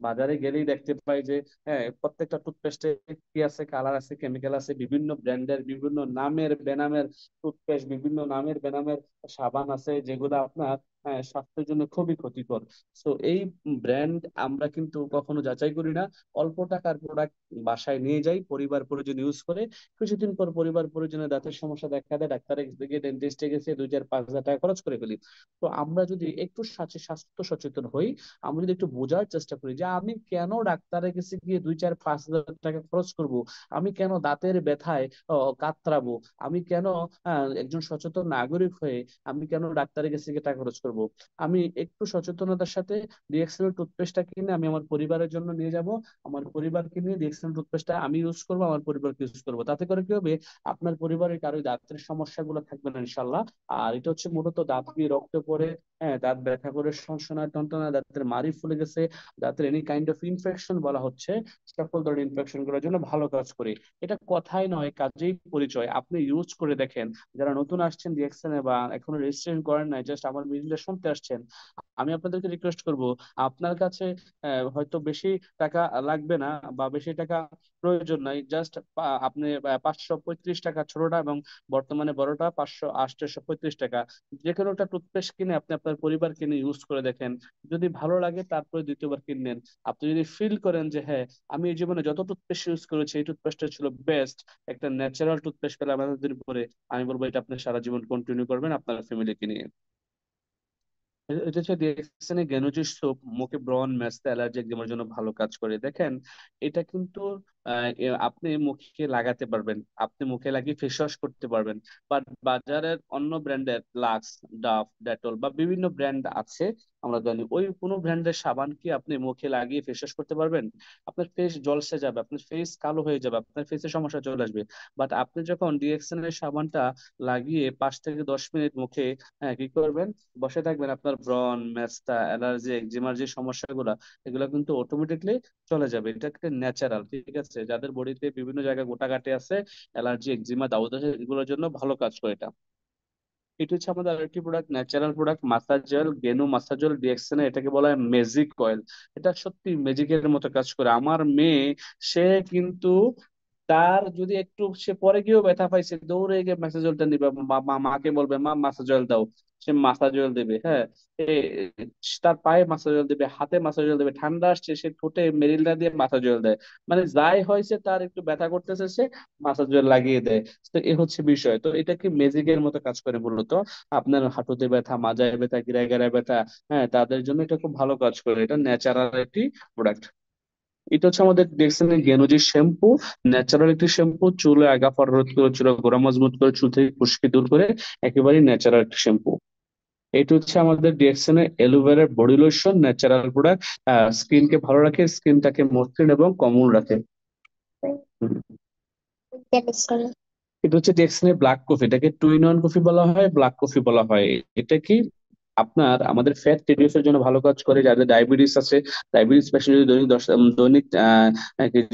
বাজারে গেলেই দেখতে পাই যে, হ্যাঁ, প্রত্যেকটা টুথপেস্টে কি আছে, কালার আছে, কেমিক্যাল আছে, বিভিন্ন ব্র্যান্ডের, বিভিন্ন নামের বেনামের টুথপেস্ট, বিভিন্ন নামের বেনামের সাবান আছে, যেগুলো আপনার, হ্যাঁ, স্বাস্থ্যের জন্য খুবই ক্ষতিকর। তো এই ব্র্যান্ড আমরা কিন্তু কখনো যাচাই করি না। অল্প টাকার প্রোডাক্ট বাসায় নিয়ে যাই, পরিবার পরিজন ইউজ করে, কিছুদিন পর পরিবার পরিজনের দাঁতের সমস্যা দেখা দেয়, ডাক্তারের দিকে, ডেন্টিস্টে গেছে, 2 4 5 হাজার টাকা খরচ করে ফেলি। তো আমরা যদি একটু স্বাস্থ্য সচেতন হই, আমরা যদি একটু বোঝার চেষ্টা করি যে আমি কেন ডাক্তারের কাছে গিয়ে 2 4 5 হাজার টাকা খরচ করব, আমি কেন দাঁতের ব্যথায় কাতরাবো, আমি কেন একজন সচেতন নাগরিক হয়ে আমি কেন ডাক্তারের কাছে গিয়ে টাকা খরচ করবো। করব। আমি একটু সচেতনতার সাথে ডিএক্সএল টুথপেস্টটা কিনে আমি আমার পরিবারের জন্য নিয়ে যাব। আমার পরিবারকে নিয়ে ডিএক্সএল টুথপেস্টটা আমি ইউজ করবো, আমার পরিবারকে ইউজ করবো। তাতে করে কি হবে, আপনার পরিবারের কারো দাঁতের সমস্যাগুলো থাকবে না ইনশাল্লাহ। আর এটা হচ্ছে মূলত দাঁত দিয়ে রক্ত পড়ে, হ্যাঁ, দাঁত ব্যথা করে, সনসনা টনটনা, দাঁতের মাড়ি ফুলে গেছে, দাঁতের এনি কাইন্ড অফ ইনফেকশন বলা হচ্ছে, সকল ধরনের ইনফেকশন গুলোর জন্য ভালো কাজ করে। এটা কথাই নয়, কাজেই পরিচয়। আপনি ইউজ করে দেখেন। যারা নতুন আসছেন ডিএক্সএন বা এখনো রেজিস্ট্রেশন করেন নাই, জাস্ট আমার ভিডিওটা শুনতে আসছেন, আমি আপনাদেরকে রিকোয়েস্ট করব, আপনার কাছে হয়তো বেশি টাকা লাগবে না বা বেশি টাকা প্রয়োজন নাই। জাস্ট আপনি 535 টাকা ছোটটা এবং বর্তমানে বড়টা 835 টাকা, যে কোনো একটা টুথপেস্ট কিনে আপনি আপনার পরিবার কিনে ইউজ করে দেখেন। যদি ভালো লাগে তারপরে দ্বিতীয়বার কিনলেন। আপনি যদি ফিল করেন যে হ্যাঁ, আমি এই জীবনে যত টুথপেস্ট ইউজ করেছি এই টুথপেস্টটা ছিল বেস্ট, একটা ন্যাচারাল টুথপেস্ট পেলাম এতদিন পরে, আমি বলবো এটা আপনি সারা জীবন কন্টিনিউ করবেন আপনার ফ্যামিলিকে নিয়ে। এটা হচ্ছে ডিএক্সএন গ্যানোজিস সোপ, মুখে ব্রণ, ম্যাস্তা, অ্যালার্জি, একজিমার জন্য ভালো কাজ করে। দেখেন, এটা কিন্তু আপনি মুখে লাগাতে পারবেন, আপনি মুখে লাগিয়ে ফেস ওয়াশ করতে পারবেন। বাট বাজারের অন্য ব্র্যান্ডের লাক্স, ডাভ, ডেটল বা বিভিন্ন ব্র্যান্ড আছে, আমরা জানি ওই কোনো ব্র্যান্ডের সাবান কি আপনি মুখে লাগিয়ে ফেস ওয়াশ করতে পারবেন? আপনার ফেস জলসে যাবে, আপনার ফেস কালো হয়ে যাবে, আপনার ফেসে সমস্যা চলে আসবে। বাট আপনি যখন ডিএক্সএন এর সাবানটা লাগিয়ে 5 থেকে 10 মিনিট মুখে, হ্যাঁ, কি করবেন, বসে থাকবেন, আপনার ব্রন, মেস্তা, অ্যালার্জি, একজিমার যে সমস্যাগুলো, এগুলো কিন্তু অটোমেটিকলি চলে যাবে। এটা একটা ন্যাচারাল, ঠিক আছে? যাদের বডিতে বিভিন্ন জায়গায় গোটাগাটি আছে, অ্যালার্জি, একজিমা, দাউদ আছে, এগুলোর জন্য ভালো কাজ করে এটা। এটা হচ্ছে আমাদের আরেকটি product, natural product, massage gel, গেনু মাসাজ জেল ডিএক্সএন, এটাকে বলা হয় ম্যাজিক অয়েল। এটা সত্যি ম্যাজিকের মতো কাজ করে। আমার মেয়ে, সে কিন্তু, তার যদি একটু সে পরে গিয়েও ব্যথা পাইছে, দৌড়ে গিয়ে ম্যাসাজ অয়েলটা নিবে, মাকে বলবে মা ম্যাসাজ অয়েল দাও, সে ম্যাসাজ অয়েল দেবে। হ্যাঁ, তার পায়ে ম্যাসাজ অয়েল দেবে, হাতে ম্যাসাজ অয়েল দেবে, ঠান্ডা আসছে সে ঠোঁটে মেরিলটা দিয়ে ম্যাসাজ অয়েল দেয়। মানে যাই হয়েছে, তার একটু ব্যথা করতেছে, সে ম্যাসাজ অয়েল লাগিয়ে দেয়। তো এ হচ্ছে বিষয়। তো এটা কি ম্যাজিকের মতো কাজ করে মূলত। আপনার হাঁটুতে ব্যথা, মাজায় ব্যথা, গিরায় গিরায় ব্যথা, হ্যাঁ, তাদের জন্য এটা খুব ভালো কাজ করে। এটা ন্যাচারাল একটি প্রোডাক্ট। এটা হচ্ছে আমাদের ডেক্সনের গেনোজি শ্যাম্পু, ন্যাচারাল একটি শ্যাম্পু, চুলে আগা পড়া রোধ করে, চুলে গোড়া মজবুত করে, চুল থেকে খুশকি দূর করে, একেবারেই ন্যাচারাল একটি শ্যাম্পু। এটা হচ্ছে আমাদের ডিএক্সনের aloe vera body lotion, natural product, স্কিনকে ভালো রাখে, স্কিনটাকে মসৃণ এবং কোমল রাখে। হুম। এটা হচ্ছে ডিএক্সনের ব্ল্যাক কফি, এটাকে টু ইন ওয়ান কফি বলা হয়, ব্ল্যাক কফি বলা হয়। এটা কি আপনার আমাদের ফ্যাট রিডিউস এর জন্য ভালো কাজ করে। যাদের ডায়াবেটিস আছে, ডায়াবেটিস পেশেন্ট যদি দৈনিক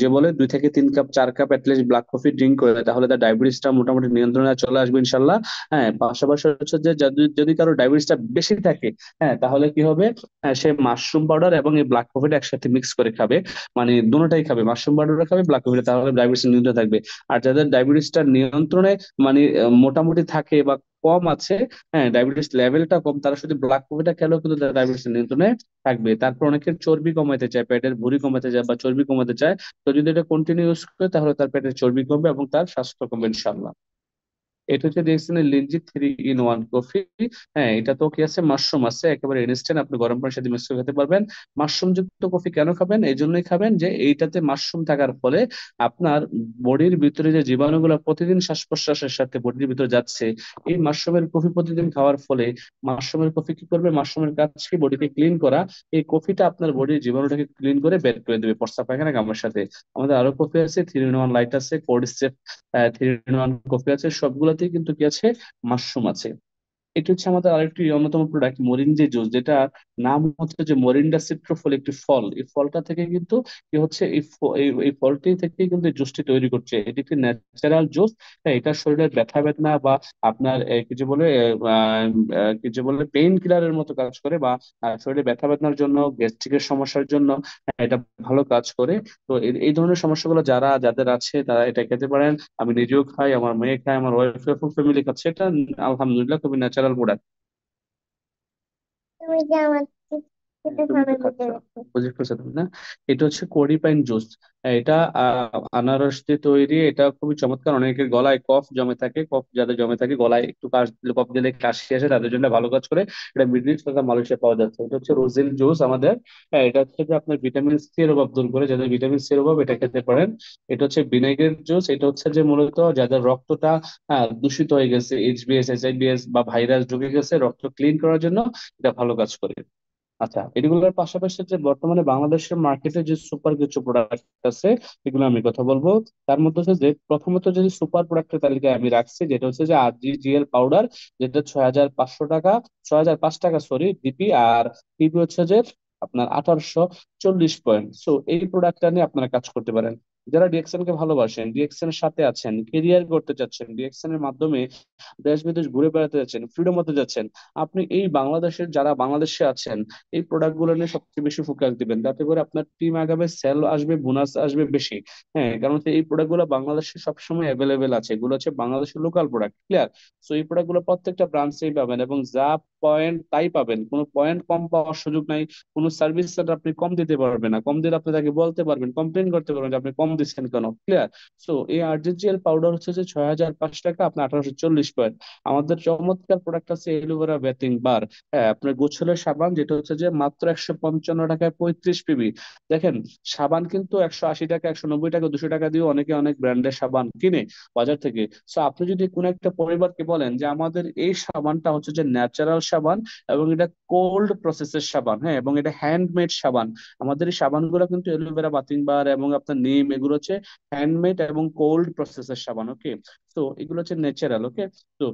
যে বলে 2 থেকে 3 cup 4 cup at least black coffee drink করে, তাহলে তার ডায়াবেটিসটা মোটামুটি নিয়ন্ত্রণে চলে আসবে ইনশাল্লাহ। হ্যাঁ, পাশাপাশি হচ্ছে যে যদি যদি কারো ডায়াবেটিসটা বেশি থাকে, হ্যাঁ, তাহলে কি হবে, হ্যাঁ, সে মাশরুম পাউডার এবং এই ব্ল্যাক কফিটা একসাথে মিক্স করে খাবে। মানে দুটোটাই খাবে, মাশরুম পাউডারও খাবে, ব্ল্যাক কফিটা, তাহলে ডায়াবেটিস নিয়ন্ত্রণে থাকবে। আর যাদের ডায়াবেটিসটা নিয়ন্ত্রণে, মানে মোটামুটি থাকে বা কম আছে, হ্যাঁ, ডায়াবেটিস লেভেলটা কম, তারা শুধু ব্ল্যাক কফিটা খেলেও কিন্তু তার ডায়াবেটিস নিয়ন্ত্রণে থাকবে। তারপর অনেকের চর্বি কমাতে চায়, পেটের ভুঁড়ি কমাতে চায় বা চর্বি কমাতে চায়, তো যদি এটা কন্টিনিউ ইউজ করে তাহলে তার পেটের চর্বি কমবে এবং তার স্বাস্থ্য কমবে ইনশাল্লাহ। এটা হচ্ছে দেখছেন লিনজি 3 ইন 1 কফি। হ্যাঁ, এটা তো কি আছে, মাশরুম আছে, একেবারে ইনস্ট্যান্ট, আপনি গরম পানির সাথে মিক্স করে খেতে পারবেন। মাশরুম যুক্ত কফি কেন খাবেন? এই জন্যই খাবেন যে এইটাতে মাশরুম থাকার ফলে আপনার বডির ভিতরে যে জীবাণুগুলো প্রতিদিন শ্বাস প্রশ্বাসের সাথে বডির ভিতরে যাচ্ছে, এই মাশরুমের কফি প্রতিদিন খাওয়ার ফলে, মাশরুমের কফি কি করবে, মাশরুমের কাজ কি বডিকে ক্লিন করা, এই কফিটা আপনার বডির জীবাণুটাকে ক্লিন করে বের করে দেবে প্রস্রাব পায়খানা গামের সাথে। আমাদের আরো কফি আছে, 3 ইন 1 লাইট আছে, কোর্ডিসেপ 3 ইন 1 কফি আছে, সবগুলাতেই কিন্তু কি আছে, মাশরুম আছে। এটা হচ্ছে আমাদের আরেকটি অন্যতম প্রোডাক্ট, মরিঞ্জি জুস, যেটা নাম হচ্ছে যে মরিন্ডা সিট্রোফল, একটি ফল। এই ফলটা থেকে কিন্তু কি হচ্ছে, এই ফলটি থেকে কিন্তু এই জুসটি তৈরি করছে। এটি একটি ন্যাচারাল জুস। এটা শরীরের ব্যথা বেদনা বা আপনার কি যে বলে কি যে বলে পেইন কিলারের মতো কাজ করে, বা শরীরে ব্যথা বেদনার জন্য, গ্যাস্ট্রিকের সমস্যার জন্য, এটা ভালো কাজ করে। তো এই ধরনের সমস্যাগুলো যাদের আছে তারা এটা খেতে পারেন। আমি নিজেও খাই, আমার মেয়ে খায়, আমার ওয়াইফ এবং ফ্যামিলি খাচ্ছে। এটা আলহামদুলিল্লাহ খুবই ন্যাচারাল প্রোডাক্ট। হ্যাঁ, তুমি তো খাচ্ছ, বুঝতে পারছো তুমি না? এটা হচ্ছে কোডি পাইন জুস। এটা আনারস দিয়ে তৈরি। এটা খুবই চমৎকার। অনেকের গলায় কফ জমে থাকে, কফ যাদের জমে থাকে গলায় একটু কাশ দিলে, কফ দিলে কাশি আসে, তাদের জন্য ভালো কাজ করে। এটা মিডল ইস্ট তথা মালয়েশিয়া পাওয়া যাচ্ছে। এটা হচ্ছে রোজিল জুস আমাদের। হ্যাঁ, এটা হচ্ছে যে আপনার ভিটামিন সি এর অভাব দূর করে, যাদের ভিটামিন সি এর অভাব এটা খেতে পারেন। এটা হচ্ছে ভিনেগার জুস। এটা হচ্ছে যে মূলত যাদের রক্তটা দূষিত হয়ে গেছে, এইচবিএস বা ভাইরাস ঢুকে গেছে, রক্ত ক্লিন করার জন্য এটা ভালো কাজ করে। আচ্ছা, এগুলোর পাশাপাশি যে বর্তমানে বাংলাদেশের মার্কেটে যে সুপার কিছু প্রোডাক্ট আছে, এগুলো আমি কথা বলবো। তার মধ্যে হচ্ছে যে প্রথমত যে সুপার প্রোডাক্টের তালিকায় আমি রাখছি, যেটা হচ্ছে যে আরজিজিএল পাউডার, যেটা 6,500 টাকা, 6,005 টাকা সরি ডিপি। আর পিপি হচ্ছে যে আপনার 1840 পয়েন্ট। সো এই প্রোডাক্টটা নিয়ে আপনারা কাজ করতে পারেন। যারা ডিএক্সএন কে ভালোবাসেন, ডিএক্সএন এর সাথে আছেন, কেরিয়ার করতে চাচ্ছেন, ডিএক্সএন এর মাধ্যমে দেশ বিদেশ ঘুরে বেড়াতে যাচ্ছেন, ফ্রিডম হতে যাচ্ছেন, আপনি এই বাংলাদেশের যারা বাংলাদেশে আছেন এই প্রোডাক্ট গুলো নিয়ে সবচেয়ে বেশি ফোকাস দিবেন, যাতে করে আপনার টিম আগাবে, সেল আসবে, বোনাস আসবে বেশি। হ্যাঁ, কারণ হচ্ছে এই প্রোডাক্ট গুলো বাংলাদেশে সবসময় অ্যাভেলেবেল আছে, এগুলো হচ্ছে বাংলাদেশের লোকাল প্রোডাক্ট, ক্লিয়ার? সো এই প্রোডাক্ট গুলো প্রত্যেকটা ব্রাঞ্চেই পাবেন, এবং যা পয়েন্ট তাই পাবেন, কোনো পয়েন্ট কম পাওয়ার সুযোগ নাই। কোনো সার্ভিস সেন্টার আপনি কম দিতে পারবেন না, কম দিলে আপনি তাকে বলতে পারবেন, কমপ্লেন করতে পারবেন যে আপনি কম দিচ্ছেন কেন, ক্লিয়ার? সো এই আরজিজিএল পাউডার হচ্ছে যে 6,005 টাকা, আপনার 1840 পয়েন্ট। আমাদের চমৎকার প্রোডাক্ট আছে এলোভেরা বেথিং বার। হ্যাঁ, আপনার গোছলের সাবান, যেটা হচ্ছে যে মাত্র 155 টাকায় 35 পিবি। দেখেন, সাবান কিন্তু 180 টাকা, 190 টাকা, 200 টাকা দিয়ে অনেকে অনেক ব্র্যান্ডের সাবান কিনে বাজার থেকে। সো আপনি যদি কোনো একটা পরিবারকে বলেন যে আমাদের এই সাবানটা হচ্ছে যে ন্যাচারাল সাবান, এবং এটা কোল্ড প্রসেসের সাবান, হ্যাঁ, এবং এটা হ্যান্ডমেড সাবান। আমাদের এই সাবানগুলো কিন্তু এলোভেরা বাথিং বার এবং আপনার নিম, এগুলো হচ্ছে হ্যান্ডমেড এবং কোল্ড প্রসেসের সাবান, ওকে? তো এগুলো হচ্ছে ন্যাচারাল, ওকে? তো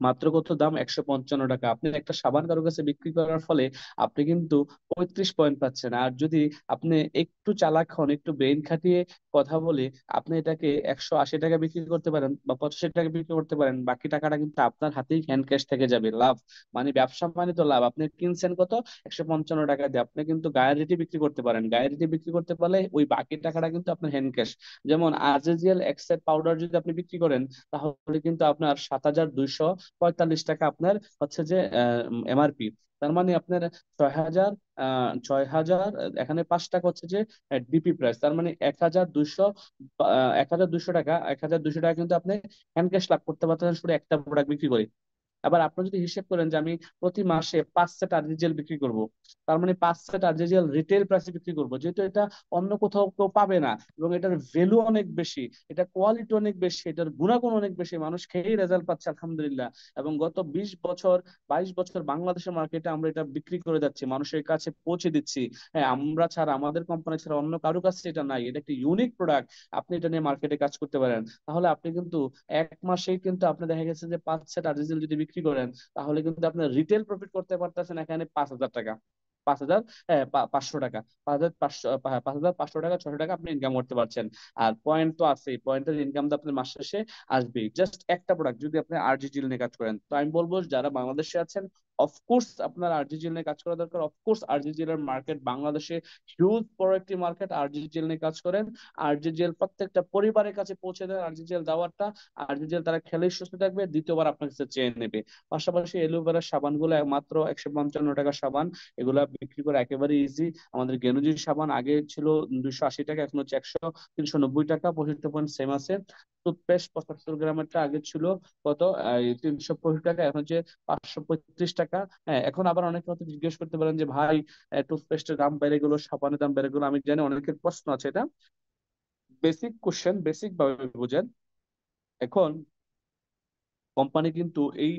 মাত্র কত দাম? 155 টাকা। আপনি একটা সাবান কারো কাছে বিক্রি করার ফলে আপনি কিন্তু 35 পয়েন্ট পাচ্ছেন। আর যদি আপনি একটু চালাক হন, একটু ব্রেন খাটিয়ে কথা বলে, আপনি এটাকে 180 টাকা বিক্রি করতে পারেন বা 85 টাকা বিক্রি করতে পারেন, বাকি টাকাটা কিন্তু আপনার হাতেই হ্যান্ড ক্যাশ থেকে যাবে। লাভ মানে, ব্যবসা মানে তো লাভ। আপনি কিনছেন কত? 155 টাকা দিয়ে। আপনি কিন্তু গায়ের রেটে বিক্রি করতে পারেন, গায়ের রেটে বিক্রি করতে পারলে ওই বাকি টাকাটা কিন্তু আপনার হ্যান্ড ক্যাশ। যেমন আরজেজিএল এক্সাইড পাউডার যদি আপনি বিক্রি করেন, তাহলে কিন্তু আপনার 7,245 টাকা আপনার হচ্ছে যে এমআরপি। তার মানে আপনার 6,000, 6,000, এখানে 5 টাকা হচ্ছে যে ডিপি প্রাইস। তার মানে 1,200 টাকা, 1,200 টাকা কিন্তু আপনি হ্যান্ড ক্যাশ লাভ করতে পারতেছেন শুধু একটা প্রোডাক্ট বিক্রি করে। আবার আপনি যদি হিসেব করেন যে আমি প্রতি মাসে 5 সেট আরজিজিএল বিক্রি করব, তার মানে 5 সেট আরজিজিএল রিটেল প্রাইসে বিক্রি করব, যেহেতু এটা অন্য কোথাও কেউ পাবে না, এবং এটার ভ্যালু অনেক বেশি, এটা কোয়ালিটি অনেক বেশি, এটার গুণাগুণ অনেক বেশি, মানুষ খেয়েই রেজাল্ট পাচ্ছে আলহামদুলিল্লাহ। এবং গত 20 বছর, 22 বছর বাংলাদেশের মার্কেটে আমরা এটা বিক্রি করে যাচ্ছি, মানুষের কাছে পৌঁছে দিচ্ছি। হ্যাঁ, আমরা ছাড়া, আমাদের কোম্পানি ছাড়া অন্য কারো কাছে এটা নাই। এটা একটা ইউনিক প্রোডাক্ট। আপনি এটা নিয়ে মার্কেটে কাজ করতে পারেন, তাহলে আপনি কিন্তু 1 মাসেই কিন্তু আপনি দেখা গেছে যে 5 সেট আরজিএল যদি বিক্রি করেন, তাহলে কিন্তু আপনি রিটেল প্রফিট করতে পারতেছেন এখানে 5,000 টাকা, 5,000, 500 টাকা, 5,500 টাকা, 600 টাকা আপনি ইনকাম করতে পারছেন। আর পয়েন্ট তো আছেই, পয়েন্টের ইনকাম তো আপনার মাস শেষে আসবেই। জাস্ট একটা প্রোডাক্ট যদি আপনি আরজিজিএল নিয়ে কাজ করেন, তো আমি বলবো যারা বাংলাদেশে আছেন, অফকোর্স আপনার আরজিজিএল নিয়ে কাজ করা দরকার। অফকোর্স আরজিজিএল এর মার্কেট বাংলাদেশে হিউজ বড় একটি মার্কেট। আরজিজিএল নিয়ে কাজ করেন, আরজিজিএল প্রত্যেকটা পরিবারের কাছে পৌঁছে দেন আরজিজিএল দাওয়ারটা। আরজিজিএল তারা খেলেই সুস্থ থাকবে, দ্বিতীয়বার আপনার কাছে চেয়ে নেবে। পাশাপাশি এলোভেরা সাবান গুলো মাত্র 155 টাকা সাবান, এগুলা বিক্রি করা একেবারে ইজি। আমাদের গেনুজির সাবান আগে ছিল 280 টাকা, এখন হচ্ছে 390 টাকা, 65 পয়েন্ট সেম আছে। টুথপেস্ট 75 গ্রামেরটা আগে ছিল কত, 365 টাকা, এখন হচ্ছে 535 টাকা। হ্যাঁ, এখন আবার অনেকে হয়তো জিজ্ঞেস করতে পারেন যে ভাই, টুথপেস্টের দাম বেড়ে গেলো, সাবানের দাম বেড়ে গেলো। আমি জানি অনেকের প্রশ্ন আছে, এটা বেসিক কোশ্চেন, বেসিক ভাবে বুঝেন। এখন কোম্পানি কিন্তু এই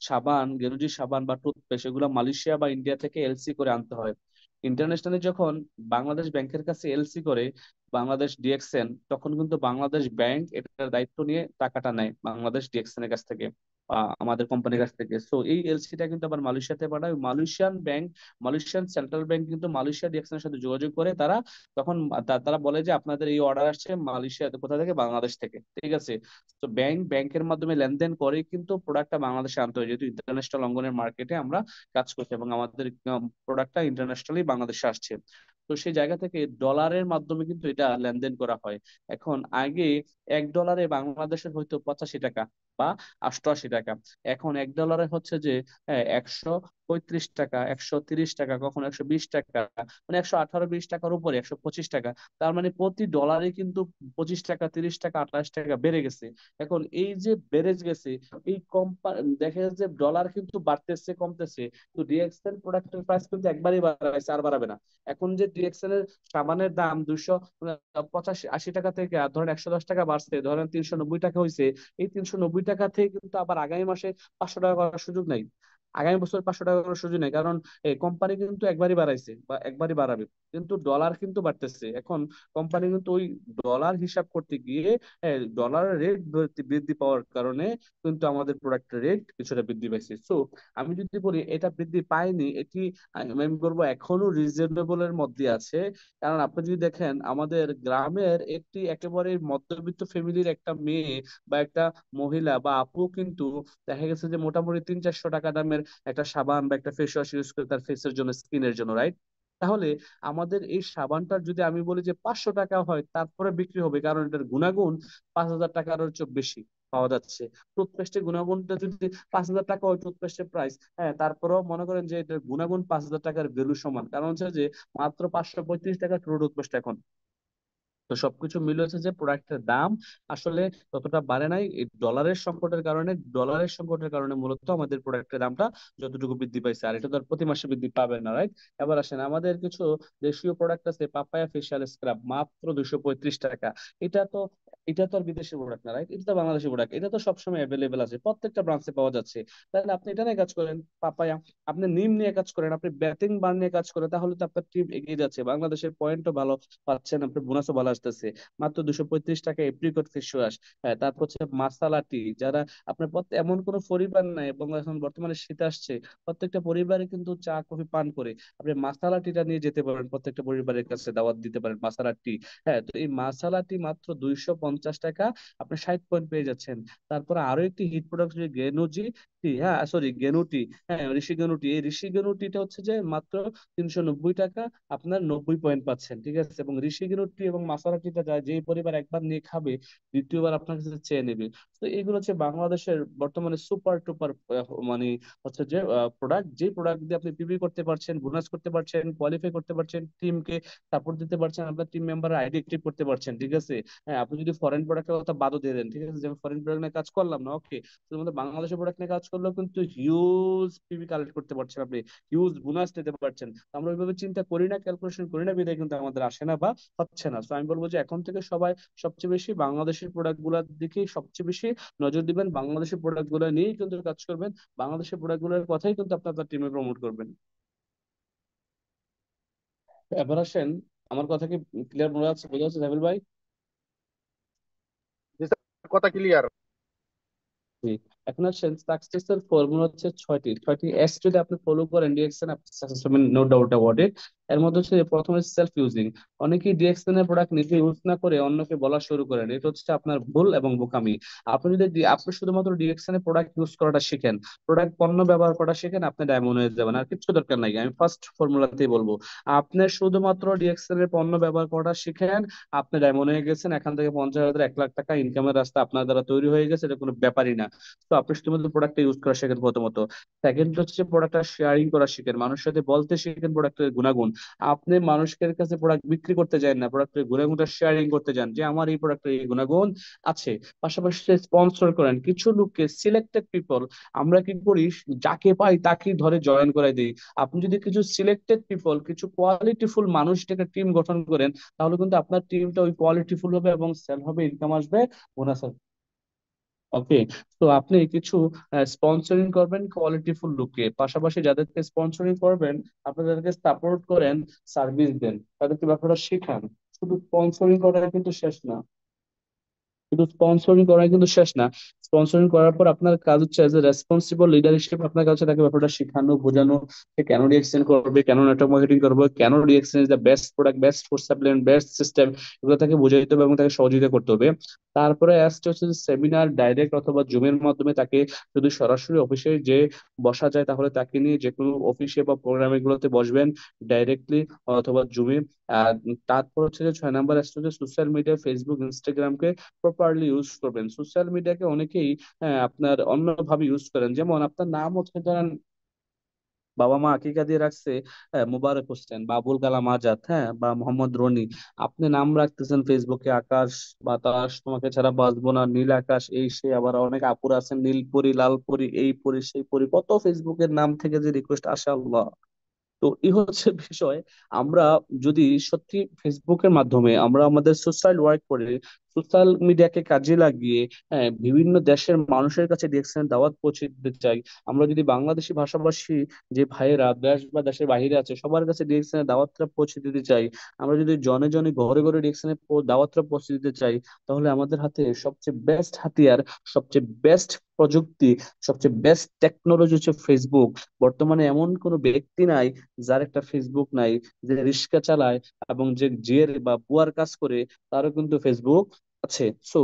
সাবান, গেরুজি সাবান বা টুথপেস্ট, এগুলো মালয়েশিয়া বা ইন্ডিয়া থেকে এলসি করে আনতে হয়। ইন্টারন্যাশনালি যখন বাংলাদেশ ব্যাংকের কাছে এলসি করে বাংলাদেশ ডিএক্সএন, তখন কিন্তু বাংলাদেশ ব্যাংক এটার দায়িত্ব নিয়ে টাকাটা নেয় বাংলাদেশ ডিএক্সএন এর কাছ থেকে, আমাদের কোম্পানির কাছ থেকে। সো এই এলসিটা কিন্তু আবার মালয়েশিয়াতে পাঠায় Malaysian bank. Malaysian central bank কিন্তু মালয়েশিয়া ডিএক্সএন এর সাথে যোগাযোগ করে, তারা তখন তারা বলে যে আপনাদের এই অর্ডার আসছে মালয়েশিয়া কোথা থেকে, বাংলাদেশ থেকে, ঠিক আছে? তো ব্যাংকের মাধ্যমে লেনদেন করে কিন্তু প্রোডাক্টটা বাংলাদেশে আনতে হয়, যেহেতু ইন্টারন্যাশনাল অঙ্গনের মার্কেটে আমরা কাজ করছি এবং আমাদের প্রোডাক্টটা ইন্টারন্যাশনালি বাংলাদেশে আসছে। তো সেই জায়গা থেকে ডলারের মাধ্যমে কিন্তু এটা লেনদেন করা হয়। এখন আগে 1 ডলারে বাংলাদেশের হয়তো 85 টাকা, বা 88 টাকা। এখন $1 হচ্ছে যে 135 টাকা, 130 টাকা, কখনো 120 টাকা, মানে 118-120 টাকার উপরে 125 টাকা। তার মানে প্রতি ডলারে কিন্তু 25 টাকা, 30 টাকা, 28 টাকা বেড়ে গেছে। এখন এই যে বেড়ে গেছে, এই দেখা যাচ্ছে যে ডলার কিন্তু বাড়তেছে কমতেছে, তো ডিএক্সএল প্রোডাক্টের প্রাইস কিন্তু একবারই বাড়াইছে, আর বাড়াবে না। এখন যে ডিএক্সএল এর সাবানের দাম 285-80 টাকা থেকে আর ধরেন 110 টাকা বাড়ছে, ধরেন 390 টাকা হয়েছে, এই 390 টাকা থেকে কিন্তু আবার আগামী মাসে 500 টাকা করার সুযোগ নাই, আগামী বছর 500 টাকা করার সুযোগ নেই, কারণ এই কোম্পানি কিন্তু একবারই বাড়াইছে বা একবারই বাড়াবে, কিন্তু ডলার কিন্তু বাড়তেছে। এখন কোম্পানি কিন্তু ওই ডলার হিসাব করতে গিয়ে ডলারের রেট বৃদ্ধি পাওয়ার কারণে কিন্তু আমাদের প্রোডাক্টের রেট কিছুটা বৃদ্ধি পাইছে। সো আমি যদি বলি এটা বৃদ্ধি পায়নি, এটি আমি বলবো এখনো রিজনেবল এর মধ্যে আছে। কারণ আপনি যদি দেখেন আমাদের গ্রামের একটি একেবারে মধ্যবিত্ত ফ্যামিলির একটা মেয়ে বা একটা মহিলা বা আপু কিন্তু দেখা গেছে যে মোটামুটি 300-400 টাকা দামের একটা সাবান বা একটা ফেস ওয়াশ ইউজ করে তার ফেসের জন্য, স্কিনের জন্য, রাইট? তাহলে আমাদের এই সাবানটার যদি আমি বলি যে 500 টাকা হয়, তারপরে বিক্রি হবে, কারণ এটার গুণাগুণ 5,000 টাকার চেয়ে বেশি পাওয়া যাচ্ছে। টুথপেস্টের গুণাগুণটা যদি 5,000 টাকা হয়, টুথপেস্টের প্রাইস, হ্যাঁ, তারপরেও মনে করেন যে এটার গুণাগুণ 5,000 টাকার ভ্যালু সমান, কারণ হচ্ছে যে মাত্র 535 টাকা ট্রু টুথপেস্ট এখন। তো সবকিছু মিলে হচ্ছে যে প্রোডাক্টের দাম আসলে ততটা বাড়ে নাই, এই ডলারের সংকটের কারণে মূলত আমাদের প্রোডাক্টের দামটা যতটুকু বৃদ্ধি পাইছে, আর এটা তো আর প্রতি মাসে বৃদ্ধি পাবে না, রাইট? এবার আসেন আমাদের কিছু দেশীয় প্রোডাক্ট আছে, পাপায়া ফেশিয়াল স্ক্রাব মাত্র 235 টাকা। এটা তো এটা তো আর বিদেশি প্রোডাক্ট না, রাইট? এটা তো বাংলাদেশি প্রোডাক্ট, এটা তো সবসময় অ্যাভেলেবেল আছে, প্রত্যেকটা ব্রাঞ্চে পাওয়া যাচ্ছে। তাহলে আপনি এটা নিয়ে কাজ করেন, পাপায়া, আপনি নিম নিয়ে কাজ করেন, আপনি ব্যাটিং বার নিয়ে কাজ করেন, তাহলে তো আপনার টিম এগিয়ে যাচ্ছে, বাংলাদেশের পয়েন্টও ভালো পাচ্ছেন, আপনার বোনাসও ভালো আসতেছে। মাত্র 235 টাকা এপ্রিকট ফেস ওয়াশ। হ্যাঁ, তারপর হচ্ছে মাসালা টি, যারা আপনার এমন কোনো পরিবার নাই, এবং এখন বর্তমানে শীত আসছে, প্রত্যেকটা পরিবারে কিন্তু চা কফি পান করে, আপনি মাসালা টিটা নিয়ে যেতে পারেন, প্রত্যেকটা পরিবারের কাছে দাওয়াত দিতে পারেন মাসালা টি। হ্যাঁ, তো এই মাসালা টি মাত্র 250 টাকা আপনি 60 পয়েন্ট পেয়ে যাচ্ছেন। তারপরে আরো একটি হিট প্রোডাক্ট গেনুজি টি, হ্যাঁ সরি গেনুটি, হ্যাঁ ঋষি গেনুটি, এই ঋষি গেনুটিটা হচ্ছে যে মাত্র 390 টাকা, আপনার 90 পয়েন্ট পাচ্ছেন, ঠিক আছে? এবং ঋষিগিরি টি এবং মাসালা টিটা যায় যে পরিবার একবার নিয়ে খাবে, দ্বিতীয়বার আপনার কাছে চেয়ে নেবে। তো এগুলো হচ্ছে বাংলাদেশের বর্তমানে সুপার টুপার মানে হচ্ছে যে প্রোডাক্ট, যে প্রোডাক্ট দিয়ে আপনি পিভি করতে পারছেন, বোনাস করতে পারছেন, কোয়ালিফাই করতে পারছেন, টিমকে সাপোর্ট দিতে পারছেন, আপনার টিম মেম্বার আইডি অ্যাক্টিভ করতে পারছেন, ঠিক আছে? হ্যাঁ, আপনি যদি ফরেন প্রোডাক্টের কথা বাদও দিয়ে দেন, ঠিক আছে, যে ফরেন প্রোডাক্ট নিয়ে কাজ করলাম না, ওকে, শুধুমাত্র বাংলাদেশের প্রোডাক্ট নিয়ে কাজ করলেও কিন্তু হিউজ পিভি কালেক্ট করতে পারছেন আপনি, হিউজ বোনাস নিতে পারছেন। আমরা ওইভাবে চিন্তা করি না, ক্যালকুলেশন করি না, বিধায় কিন্তু আমাদের আসে না বা হচ্ছে না। তো আমি বলবো যে এখন থেকে সবাই সবচেয়ে বেশি বাংলাদেশের প্রোডাক্ট গুলার দিকে সবচেয়ে বেশি নজর দিবেন, বাংলাদেশের প্রোডাক্ট গুলো নিয়েই কিন্তু কাজ করবেন, বাংলাদেশের প্রোডাক্ট গুলোর কথাই কিন্তু আপনার টিমে প্রমোট করবেন। এবার আসেন, আমার কথা কি ক্লিয়ার বোঝা যাচ্ছে, বোঝা যাচ্ছে জামিল ভাই? জি স্যার, কথা ক্লিয়ার। জি। এখন আসছেন সাকসেসের ফর্মুলা হচ্ছে ছয়টি, ছয়টি এস যদি আপনি ফলো করেন ডিএক্সএন, আপনি সাকসেস হবেন, নো ডাউট অ্যাবাউট ইট। এর মধ্যে হচ্ছে প্রথমে সেলফ ইউজিং, অনেকেই ডিএক্সএন এর প্রোডাক্ট নিজে ইউজ না করে অন্যকে বলা শুরু করেন, এটা হচ্ছে আপনার ভুল এবং বোকামি। আপনি যদি আপনি শুধুমাত্র ডিএক্সএন এর প্রোডাক্ট ইউজ করাটা শিখেন, প্রোডাক্ট পণ্য ব্যবহার করা শিখেন, আপনি ডায়মন্ড হয়ে যাবেন, আর কিছু দরকার নাই। আমি ফার্স্ট ফর্মুলাতেই বলবো, আপনি শুধুমাত্র ডিএক্সএন এর পণ্য ব্যবহার করাটা শিখেন, আপনি ডায়মন্ড হয়ে গেছেন, এখান থেকে 50,000 1 লাখ টাকা ইনকামের রাস্তা আপনার দ্বারা তৈরি হয়ে গেছে, এটা কোনো ব্যাপারই না। তো আপনি শুধুমাত্র প্রোডাক্টটা ইউজ করা শেখেন প্রথমত। সেকেন্ড হচ্ছে প্রোডাক্টটা শেয়ারিং করা শিখেন, মানুষের সাথে বলতে শিখেন প্রোডাক্টের গুণাগুণ। আপনি মানুষের কাছে প্রোডাক্ট বিক্রি করতে যান না, প্রোডাক্টের গুণাগুণটা শেয়ারিং করতে যান, যে আমার এই প্রোডাক্টের এই গুণাগুণ আছে। পাশাপাশি স্পন্সর করেন কিছু লোককে, সিলেক্টেড পিপল। আমরা কি করি, যাকে পাই তাকে ধরে জয়েন করাই দিই। আপনি যদি কিছু সিলেক্টেড পিপল, কিছু কোয়ালিটিফুল মানুষটাকে টিম গঠন করেন, তাহলে কিন্তু আপনার টিমটা ওই কোয়ালিটিফুল হবে এবং সেল হবে, ইনকাম আসবে, বোনাস। ওকে, তো আপনি কিছু স্পন্সরিং করবেন কোয়ালিটিফুল লুকে, পাশাপাশি যাদেরকে স্পন্সরিং করবেন আপনি তাদেরকে সাপোর্ট করেন, সার্ভিস দেন, তাদেরকে ব্যাপারটা শেখান। শুধু স্পন্সরিং করা কিন্তু শেষ না, শুধু স্পন্সরিং করা কিন্তু শেষ না। স্পন্সরিং করার পর আপনার কাজ হচ্ছে এজ এ রেসপন্সিবল লিডার হিসেবে আপনার কাছে তাকে ব্যাপারটা শেখানো, বোঝানো, সে কেন রিয়েকশন করবে, কেন নেটওয়ার্ক মার্কেটিং করবে, কেন reaction is the best product, best food supplement, best system, এগুলো তাকে বুঝাইতে হবে এবং তাকে সহযোগিতা করতে হবে। তারপরে আসছে হচ্ছে সেমিনার, ডাইরেক্ট অথবা জুমের মাধ্যমে তাকে, যদি সরাসরি অফিসে যে বসা যায় তাহলে তাকে নিয়ে যে কোনো অফিসে বা প্রোগ্রামে গুলোতে বসবেন ডাইরেক্টলি অথবা জুমে। আর তারপর হচ্ছে যে 6 নাম্বার আসছে যে সোশ্যাল মিডিয়া, ফেসবুক, ইনস্টাগ্রামকে প্রপারলি ইউজ করবেন। সোশ্যাল মিডিয়াকে অনেকে অনেকেই আপনার অন্যভাবে ইউজ করেন। যেমন আপনার নাম হচ্ছে ধরেন বাবা মা আকিকা দিয়ে রাখছে মোবারক হোসেন, বাবুল কালাম আজাদ, হ্যাঁ, বা মোহাম্মদ রনি। আপনি নাম রাখতেছেন ফেসবুকে আকাশ বাতাস, তোমাকে ছাড়া বাঁচবো না, নীল আকাশ, এই সেই। আবার অনেক আপুর আছেন নীলপরি, লালপরি, এই পরি সেই পরি, কত ফেসবুকের নাম থেকে যে রিকোয়েস্ট আসে আল্লাহ। তো এই হচ্ছে বিষয়। আমরা যদি সত্যি ফেসবুকের মাধ্যমে আমরা আমাদের সোশ্যাল ওয়ার্ক করে, সোশ্যাল মিডিয়াকে কাজে লাগিয়ে বিভিন্ন দেশের মানুষের কাছে ডিরেকশনের দাওয়াত পৌঁছে দিতে চাই। আমরা যদি বাংলাদেশি ভাষাভাষী যে ভাইয়েরা দেশ বা দেশের বাইরে আছে সবার কাছে ডিরেকশনের দাওয়াতটা পৌঁছে দিতে চাই, আমরা যদি জনে জনে ঘরে ঘরে ডিরেকশনের দাওয়াতটা পৌঁছে দিতে চাই, তাহলে আমাদের হাতে সবচেয়ে বেস্ট হাতিয়ার, সবচেয়ে বেস্ট প্রযুক্তি, সবচেয়ে বেস্ট টেকনোলজি হচ্ছে ফেসবুক। বর্তমানে এমন কোনো ব্যক্তি নাই যার একটা ফেসবুক নাই, যে রিক্সা চালায় এবং যে জের বা বুয়ার কাজ করে, তারও কিন্তু ফেসবুক আছে। সো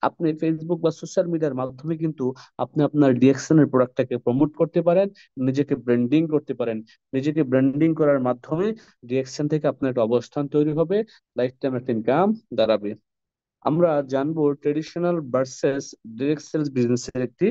আপনি ফেসবুক বা সোশ্যাল মিডিয়ার মাধ্যমে কিন্তু আপনি আপনার ডিএকশনের প্রোডাক্টটাকে প্রমোট করতে পারেন, নিজেকে ব্র্যান্ডিং করতে পারেন। নিজেকে ব্র্যান্ডিং করার মাধ্যমে ডিএকশন থেকে আপনার একটা অবস্থান তৈরি হবে, লাইফ টাইম একটা ইনকাম দাঁড়াবে। আমরা জানবো ট্রেডিশনাল ভার্সেস ডিরেক্ট সেলস বিজনেসের একটি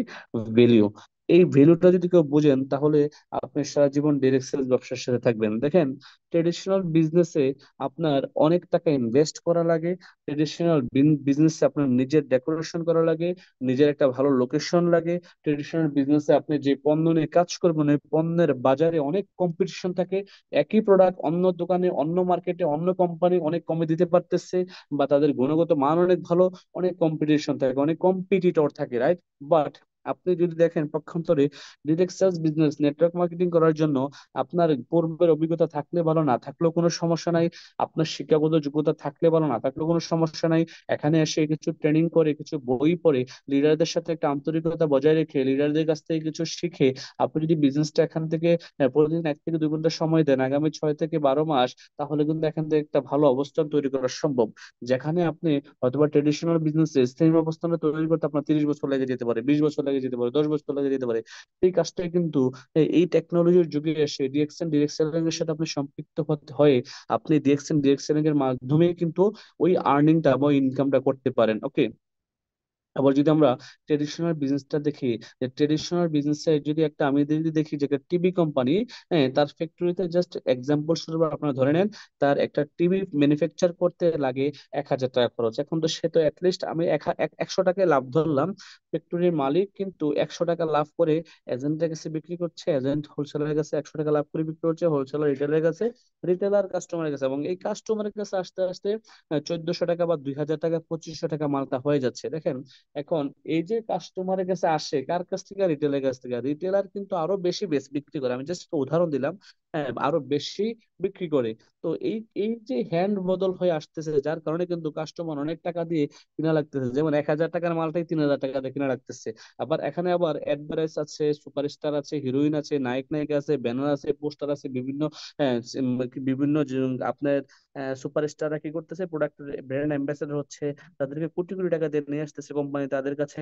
ভ্যালু। এই ভ্যালুটা যদি কেউ বুঝেন, তাহলে আপনি সারা জীবন ডিরেক্ট সেলস ব্যবসার সাথে থাকবেন। দেখেন, ট্রেডিশনাল বিজনেসে আপনার অনেক টাকা ইনভেস্ট করা লাগে। ট্রেডিশনাল বিজনেসে আপনার নিজের ডেকোরেশন করা লাগে, নিজের একটা ভালো লোকেশন লাগে। ট্রেডিশনাল বিজনেসে আপনি যে পণ্য নিয়ে কাজ করবেন, ওই পণ্যের বাজারে অনেক কম্পিটিশন থাকে। একই প্রোডাক্ট অন্য দোকানে, অন্য মার্কেটে, অন্য কোম্পানি অনেক কমে দিতে পারতেছে, বা তাদের গুণগত মান অনেক ভালো, অনেক কম্পিটিশন থাকে, অনেক কম্পিটিটর থাকে, রাইট? বাট আপনি যদি দেখেন পক্ষান্তরে, direct sales business network marketing করার জন্য আপনার পূর্বের অভিজ্ঞতা থাকলে ভালো, না থাকলেও কোনো সমস্যা নাই। আপনার শিক্ষাগত যোগ্যতা থাকলে ভালো, না থাকলেও কোনো সমস্যা নাই। এখানে এসে কিছু ট্রেনিং করে, কিছু বই পড়ে, লিডারদের সাথে একটা আন্তরিকতা বজায় রেখে, লিডারদের কাছ থেকে কিছু শিখে, আপনি যদি বিজনেসটা এখান থেকে প্রতিদিন 1 থেকে 2 ঘন্টা সময় দেন আগামী 6 থেকে 12 মাস, তাহলে কিন্তু এখান থেকে একটা ভালো অবস্থান তৈরি করা সম্ভব। যেখানে আপনি হয়তোবা ট্রেডিশনাল বিজনেসে স্থায়ী অবস্থানে তৈরি করতে আপনার 30 বছর লেগে যেতে পারে, 20 বছর লেগে যেতে পারে, 10 বছর লেগে যেতে পারে। এই কাজটাই কিন্তু এই টেকনোলজির যুগে এসে ডিরেক্ট সেলিং এর সাথে আপনি সম্পৃক্ত হতে হয়ে আপনি ডিরেক্ট সেলিং এর মাধ্যমে কিন্তু ওই আর্নিংটা বা ইনকামটা করতে পারেন। ওকে। আবার যদি আমরা ট্রেডিশনাল বিজনেসটা দেখি, যে ট্রেডিশনাল বিজনেসে যদি একটা, আমি যদি দেখি যে একটা টিভি কোম্পানি, হ্যাঁ, তার ফ্যাক্টরিতে জাস্ট এক্সাম্পল স্বরূপ আপনারা ধরে নেন, তার একটা টিভি ম্যানুফ্যাকচার করতে লাগে 1,000 টাকা খরচ। এখন তো সে তো অ্যাটলিস্ট আমি 100 টাকায় লাভ ধরলাম, ফ্যাক্টরির মালিক কিন্তু 100 টাকা লাভ করে এজেন্টের কাছে বিক্রি করছে, এজেন্ট হোলসেলারের কাছে 100 টাকা লাভ করে বিক্রি করছে, হোলসেলার রিটেলারের কাছে, রিটেলার কাস্টমারের কাছে, এবং এই কাস্টমারের কাছে আস্তে আস্তে 1,400 টাকা বা 2,000 টাকা, 2,500 টাকা মালটা হয়ে যাচ্ছে। দেখেন, এখন এই যে কাস্টমারের কাছে আসে কার কাছ থেকে? রিটেলের কাছ থেকে। রিটেলার কিন্তু আরো বেশি বিক্রি করে, আমি জাস্ট উদাহরণ দিলাম, হ্যাঁ, আরো বেশি বিক্রি করে। তো এই এই যে হ্যান্ড বদল হয়ে আসতেছে, যার কারণে কিন্তু কাস্টমার অনেক টাকা দিয়ে কিনা লাগতেছে। যেমন 1,000 টাকার মালটাই 3,000 টাকা দিয়ে কিনা লাগতেছে। আবার এখানে আবার অ্যাডভার্টাইজ আছে, সুপারস্টার আছে, হিরোইন আছে, নায়ক নায়িকা আছে, ব্যানার আছে, পোস্টার আছে, বিভিন্ন বিভিন্ন আপনার সুপারস্টাররা কি করতেছে, প্রোডাক্ট ব্র্যান্ড অ্যাম্বাসেডর হচ্ছে, তাদেরকে কোটি কোটি টাকা দিয়ে নিয়ে আসতেছে কোম্পানি, তাদের কাছে